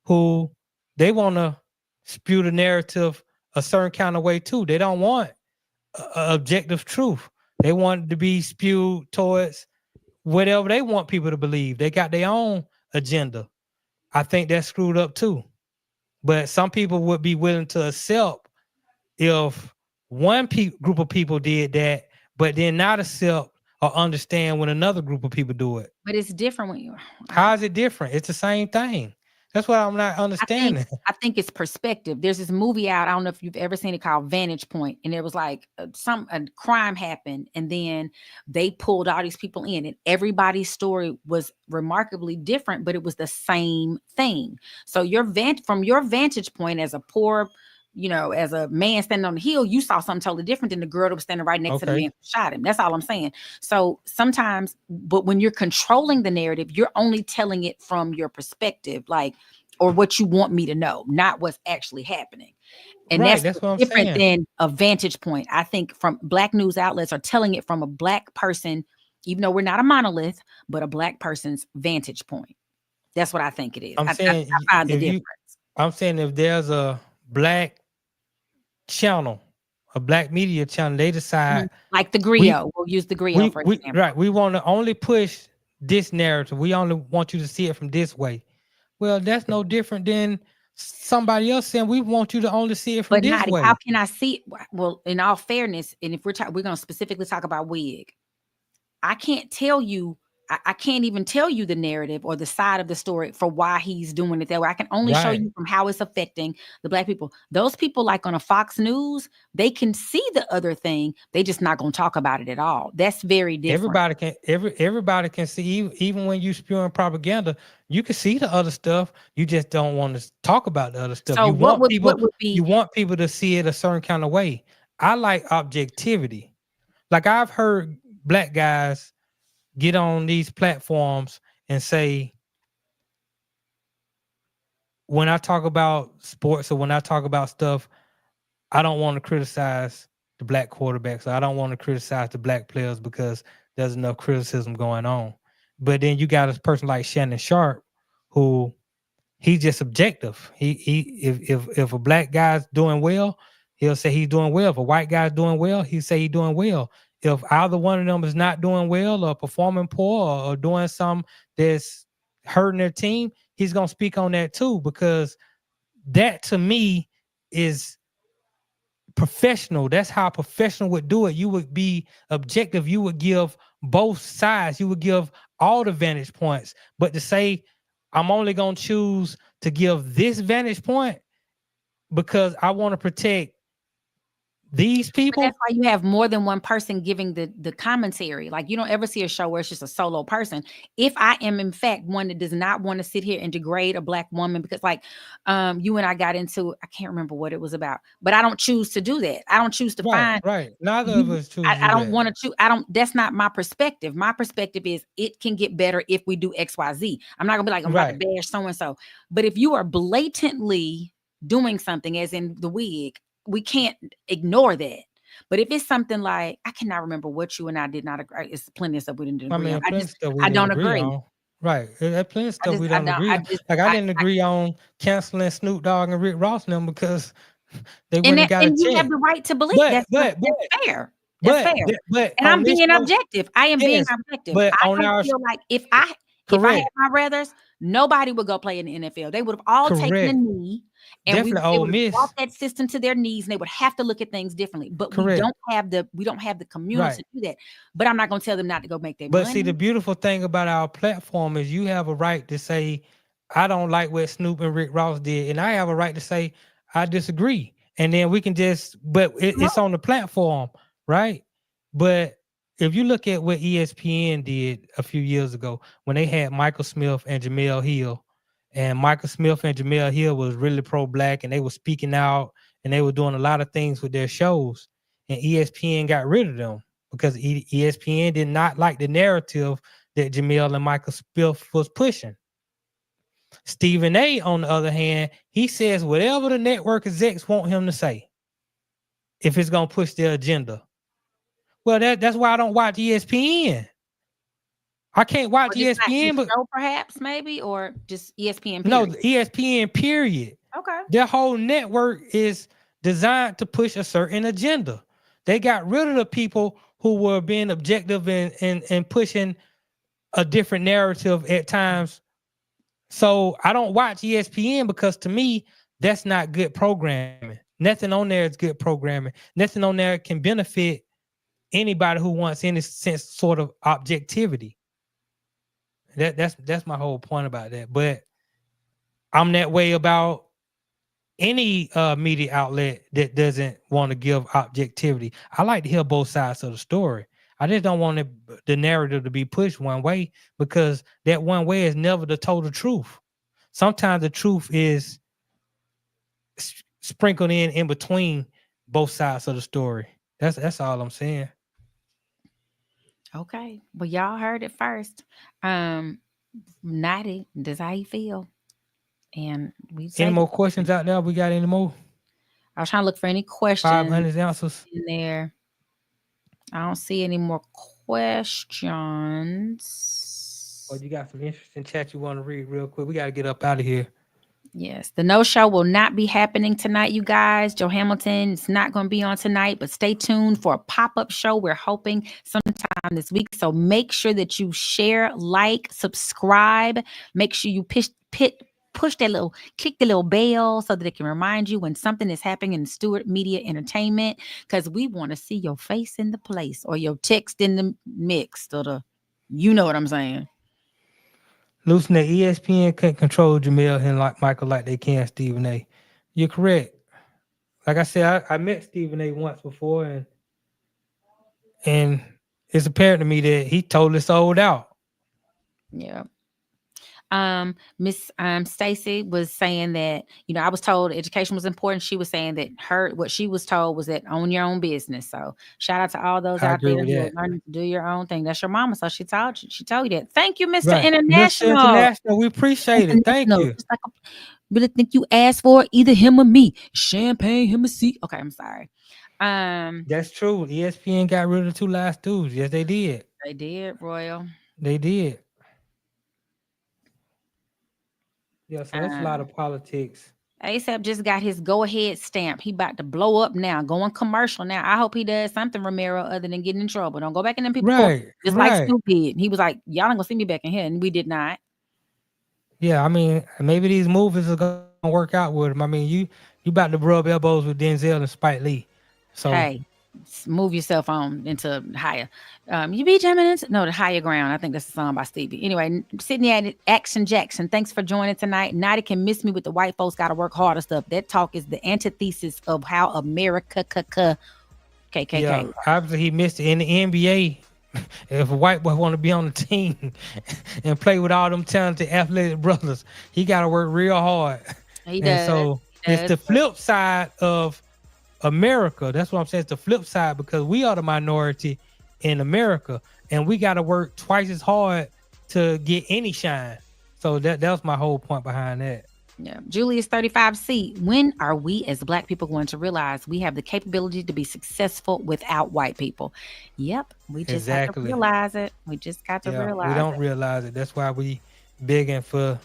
who they want to spew the narrative a certain kind of way too. They don't want objective truth. They want it to be spewed towards whatever they want people to believe. They got their own agenda. I think that's screwed up too. But some people would be willing to accept if one group of people did that, but then not accept or understand when another group of people do it. But it's different when you How is it different? It's the same thing. That's what I'm not understanding. I think it's perspective. There's this movie out. I don't know if you've ever seen it called Vantage Point, and it was like a crime happened, and then they pulled all these people in, and everybody's story was remarkably different, but it was the same thing. So from your vantage point as a poor, as a man standing on the hill, you saw something totally different than the girl that was standing right next to the man who shot him. That's all I'm saying. So sometimes, but when you're controlling the narrative, you're only telling it from your perspective, or what you want me to know, not what's actually happening. And Right, that's that's what I'm different saying. than a vantage point. I think from Black news outlets are telling it from a Black person, even though we're not a monolith, but a Black person's vantage point. That's what I think it is. I'm I saying find the if you, difference. I'm saying if there's a Black channel, a Black media channel, they decide Like the we griot. We'll use the griot, for example. right, we want to only push this narrative. We only want you to see it from this way. Well, that's no different than somebody else saying we want you to only see it from But this not how way. can I see it? Well, in all fairness, and if we're going to specifically talk about wig, I can't tell you. I can't even tell you the narrative or the side of the story for why he's doing it that way. I can only show Right. you from how it's affecting the Black people. Those people, like on a Fox News, they can see the other thing. They just not going to talk about it at all. That's very different. Everybody can see, even when you spewing propaganda, you can see the other stuff. You just don't want to talk about the other stuff. So You what want would be? you want people to see it a certain kind of way. I like objectivity. Like I've heard Black guys get on these platforms and say, when I talk about sports or when I talk about stuff, I don't want to criticize the Black quarterbacks. I don't want to criticize the Black players because there's enough criticism going on. But then you got a person like Shannon Sharp, who he's just objective. If a Black guy's doing well, he'll say he's doing well. If a white guy's doing well, he say he's doing well. If either one of them is not doing well or performing poor or doing something that's hurting their team, he's gonna speak on that too, because that to me is professional. That's how a professional would do it. You would be objective. You would give both sides. You would give all the vantage points. But to say, I'm only going to choose to give this vantage point because I want to protect these But people. that's why you have more than one person giving the commentary. Like you don't ever see a show where it's just a solo person. If I am in fact one that does not want to sit here and degrade a Black woman, because like you and I got into, I can't remember what it was about, but I don't choose to do that. I don't choose to find Right. Neither of us choose. I don't want to choose. That's not my perspective. My perspective is it can get better if we do XYZ. I'm not gonna be like, I'm about to bash so and so. But if you are blatantly doing something, as in the wig, we can't ignore that. But if it's something like, I cannot remember what you and I did not agree. It's plenty of stuff we didn't agree on. I don't agree. On. Right. There's plenty of stuff we don't agree on. I didn't agree on canceling Snoop Dogg and Rick Ross them because they wouldn't have got a check. You have the right to believe that's fair. That's fair. But and I'm being objective. I am being objective. But I don't feel like if I had my brothers, nobody would go play in the NFL. They would have all taken a knee. And we would brought that system to their knees, and they would have to look at things differently. But we don't have the community to do that. But I'm not going to tell them not to go make their money. But see, the beautiful thing about our platform is you have a right to say, I don't like what Snoop and Rick Ross did, and I have a right to say I disagree. And then we can it's on the platform, right? But if you look at what ESPN did a few years ago when they had Michael Smith and Jamel Hill, and Michael Smith and Jamel Hill was really pro-Black, and they were speaking out, and they were doing a lot of things with their shows, and ESPN got rid of them because ESPN did not like the narrative that Jamel and Michael Smith was pushing. Stephen A, on the other hand, he says whatever the network execs want him to say, if it's going to push their agenda. Well, that's why I don't watch ESPN. I can't watch ESPN, but perhaps maybe, or just ESPN. Period. No, ESPN. Period. Okay. Their whole network is designed to push a certain agenda. They got rid of the people who were being objective and pushing a different narrative at times. So I don't watch ESPN because to me that's not good programming. Nothing on there is good programming. Nothing on there can benefit anybody who wants any sense sort of objectivity. That's my whole point about that. But I'm that way about any media outlet that doesn't want to give objectivity. I like to hear both sides of the story. I just don't want the narrative to be pushed one way, because that one way is never the total truth. Sometimes the truth is sprinkled in between both sides of the story. That's all I'm saying. Okay. Well, y'all heard it first. Natty, does how you feel? And Any more questions out there? We got any more? I was trying to look for any questions 500 answers in there. I don't see any more questions. Oh, you got some interesting chat you want to read real quick? We got to get up out of here. Yes, the no show will not be happening tonight, you guys. Joe Hamilton is not going to be on tonight, but stay tuned for a pop-up show. We're hoping sometime this week. So make sure that you share, like, subscribe. Make sure you click the little bell so that it can remind you when something is happening in Stewart Media Entertainment, because we want to see your face in the place or your text in the mix or you know what I'm saying. Loosen that ESPN can't control Jamel and like Michael like they can Stephen A. You're correct. Like I said, I met Stephen A once before, and it's apparent to me that he totally sold out. Yeah. Miss Stacy was saying that, I was told education was important. She was saying that what she was told was that own your own business. So shout out to all those out there who are learning to do your own thing. That's your mama. So she told you that. Thank you, Mr. Right. International. Mr. International, we appreciate it. Thank you. Just like really think you asked for either him or me. Champagne, him or C. Okay, I'm sorry. That's true. ESPN got rid of the two last dudes. Yes, they did. They did, Royal. They did. Yeah, so that's a lot of politics. ASAP just got his go-ahead stamp. He about to blow up now, going commercial now. I hope he does something, Romero, other than getting in trouble. Don't go back in them people court, just like Snoop did. He was like, y'all ain't gonna see me back in here, and we did not. Yeah, I mean, maybe these movies are gonna work out with him. I mean, you about to rub elbows with Denzel and Spike Lee. So hey, move yourself on into higher. You be jumping into the higher ground. I think that's a song by Stevie. Anyway, Sydney Action Jackson, thanks for joining tonight. Nadi can miss me with the white folks gotta work harder stuff. That talk is the antithesis of how America KKK. Yeah, obviously he missed it in the NBA. If a white boy want to be on the team and play with all them talented athletic brothers, he got to work real hard. He does. So it's the flip side of America. That's what I'm saying. It's the flip side because we are the minority in America, and we got to work twice as hard to get any shine. So that was my whole point behind that. Yeah. Julius 35C. When are we as Black people going to realize we have the capability to be successful without white people? Yep. We just have to realize it. We just got to realize it. We don't realize it. That's why we begging for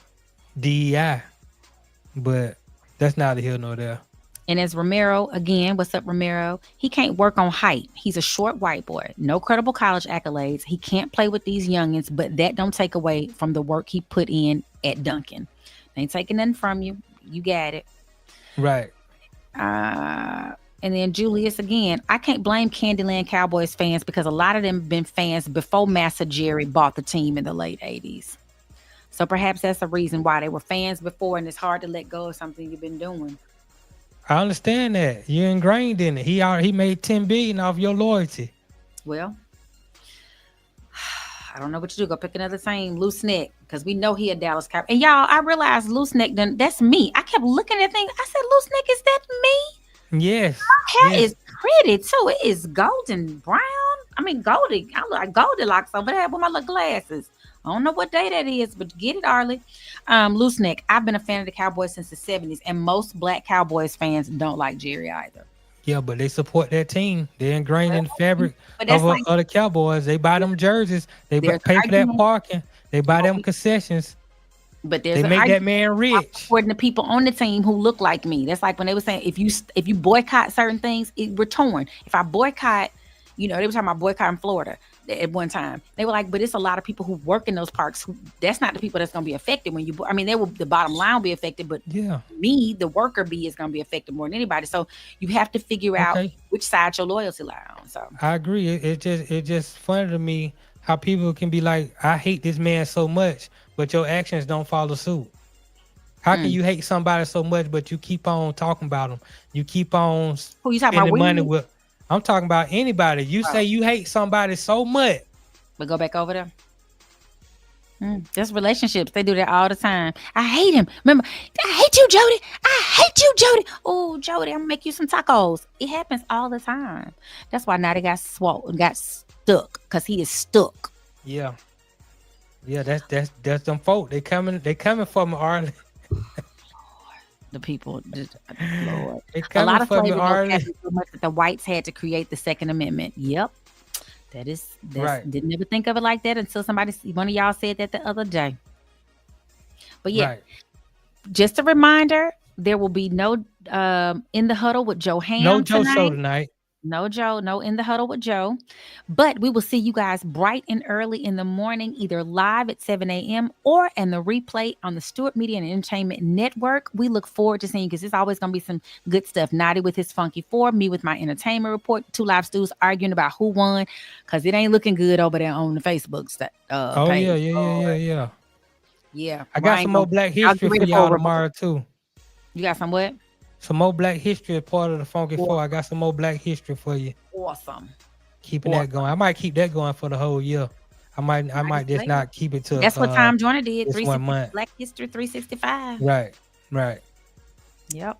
DEI. But that's neither here nor there. And as Romero, again, what's up, Romero? He can't work on height. He's a short white boy. No credible college accolades. He can't play with these youngins, but that don't take away from the work he put in at Duncan. Ain't taking nothing from you. You got it. Right. And then Julius again. I can't blame Candyland Cowboys fans because a lot of them been fans before Massa Jerry bought the team in the late 80s. So perhaps that's a reason why they were fans before, and it's hard to let go of something you've been doing. I understand that. You're ingrained in it. He made $10 billion off your loyalty. Well, I don't know what to do. Go pick another team, Loose Neck, because we know he a Dallas Cowboy. And y'all, I realized Loose Neck, that's me. I kept looking at things. I said, Loose Neck, is that me? Yes. My hair is pretty too. It is golden brown. I mean, goldy. I look like Goldilocks over there with my little glasses. I don't know what day that is, but get it, Arlie. Loose Neck. I've been a fan of the Cowboys since the 70s, and most Black Cowboys fans don't like Jerry either. Yeah, but they support that team. They're ingrained in the fabric of the Cowboys. They buy them jerseys. They pay for that parking. They buy them concessions. But they make that man rich. Supporting the people on the team who look like me. That's like when they were saying if you boycott certain things, we're torn. If I boycott, they were talking about boycotting Florida at one time. They were like, but it's a lot of people who work in those parks. That's not the people that's going to be affected when you. I mean, the bottom line will be affected, but me, the worker bee, is going to be affected more than anybody. So you have to figure out which side your loyalty lie on. So I agree. It's just funny to me how people can be like, I hate this man so much, but your actions don't follow suit. How can you hate somebody so much, but you keep on talking about them? You keep on who you talking about? Money with. I'm talking about anybody. You say you hate somebody so much. But go back over there. Just relationships. They do that all the time. I hate him. Remember, I hate you, Jody. I hate you, Jody. Oh, Jody, I'm gonna make you some tacos. It happens all the time. That's why now they got stuck because he is stuck. Yeah. Yeah, that's them folk. They coming for me, Arle. The people, Lord. They A lot coming of for me, slavery notes Arlie. happened so much that the whites had to create the Second Amendment. Yep. That's Right. didn't ever think of it like that until one of y'all said that the other day. But yeah, Right. just a reminder, there will be no In the Huddle with Joe No Ham Joe show tonight. tonight. No Joe, no In the Huddle with Joe. But we will see you guys bright and early in the morning, either live at 7 a.m. or in the replay on the Stewart Media and Entertainment Network. We look forward to seeing you because it's always going to be some good stuff. Naughty with his Funky Four, me with my entertainment report, two live stews arguing about who won because it ain't looking good over there on the Facebook Oh page. yeah. Yeah. I got some more Black history for y'all tomorrow too. You got some what? Some more Black history as part of the Funky Four. I got some more Black history for you. Awesome. Keeping that going. I might keep that going for the whole year. I might just not keep it to. That's what Tom Joyner did. This 1 month. Black History 365. Right. Yep.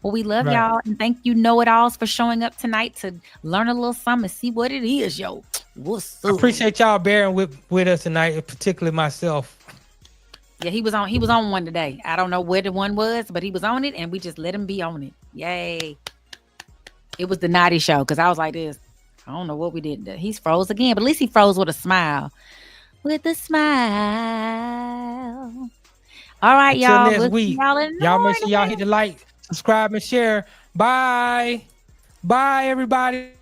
Well, we love y'all and thank you know-it-alls for showing up tonight to learn a little something and see what it is, yo. What's up? I appreciate y'all bearing with us tonight, particularly myself. Yeah, he was on one today. I don't know where the one was, but he was on it and we just let him be on it. Yay. It was the Naughty Show because I was like this. I don't know what we did. He's froze again, but at least he froze with a smile. With a smile. All right, Until y'all. next week. Y'all make sure y'all hit the like, subscribe, and share. Bye. Bye, everybody.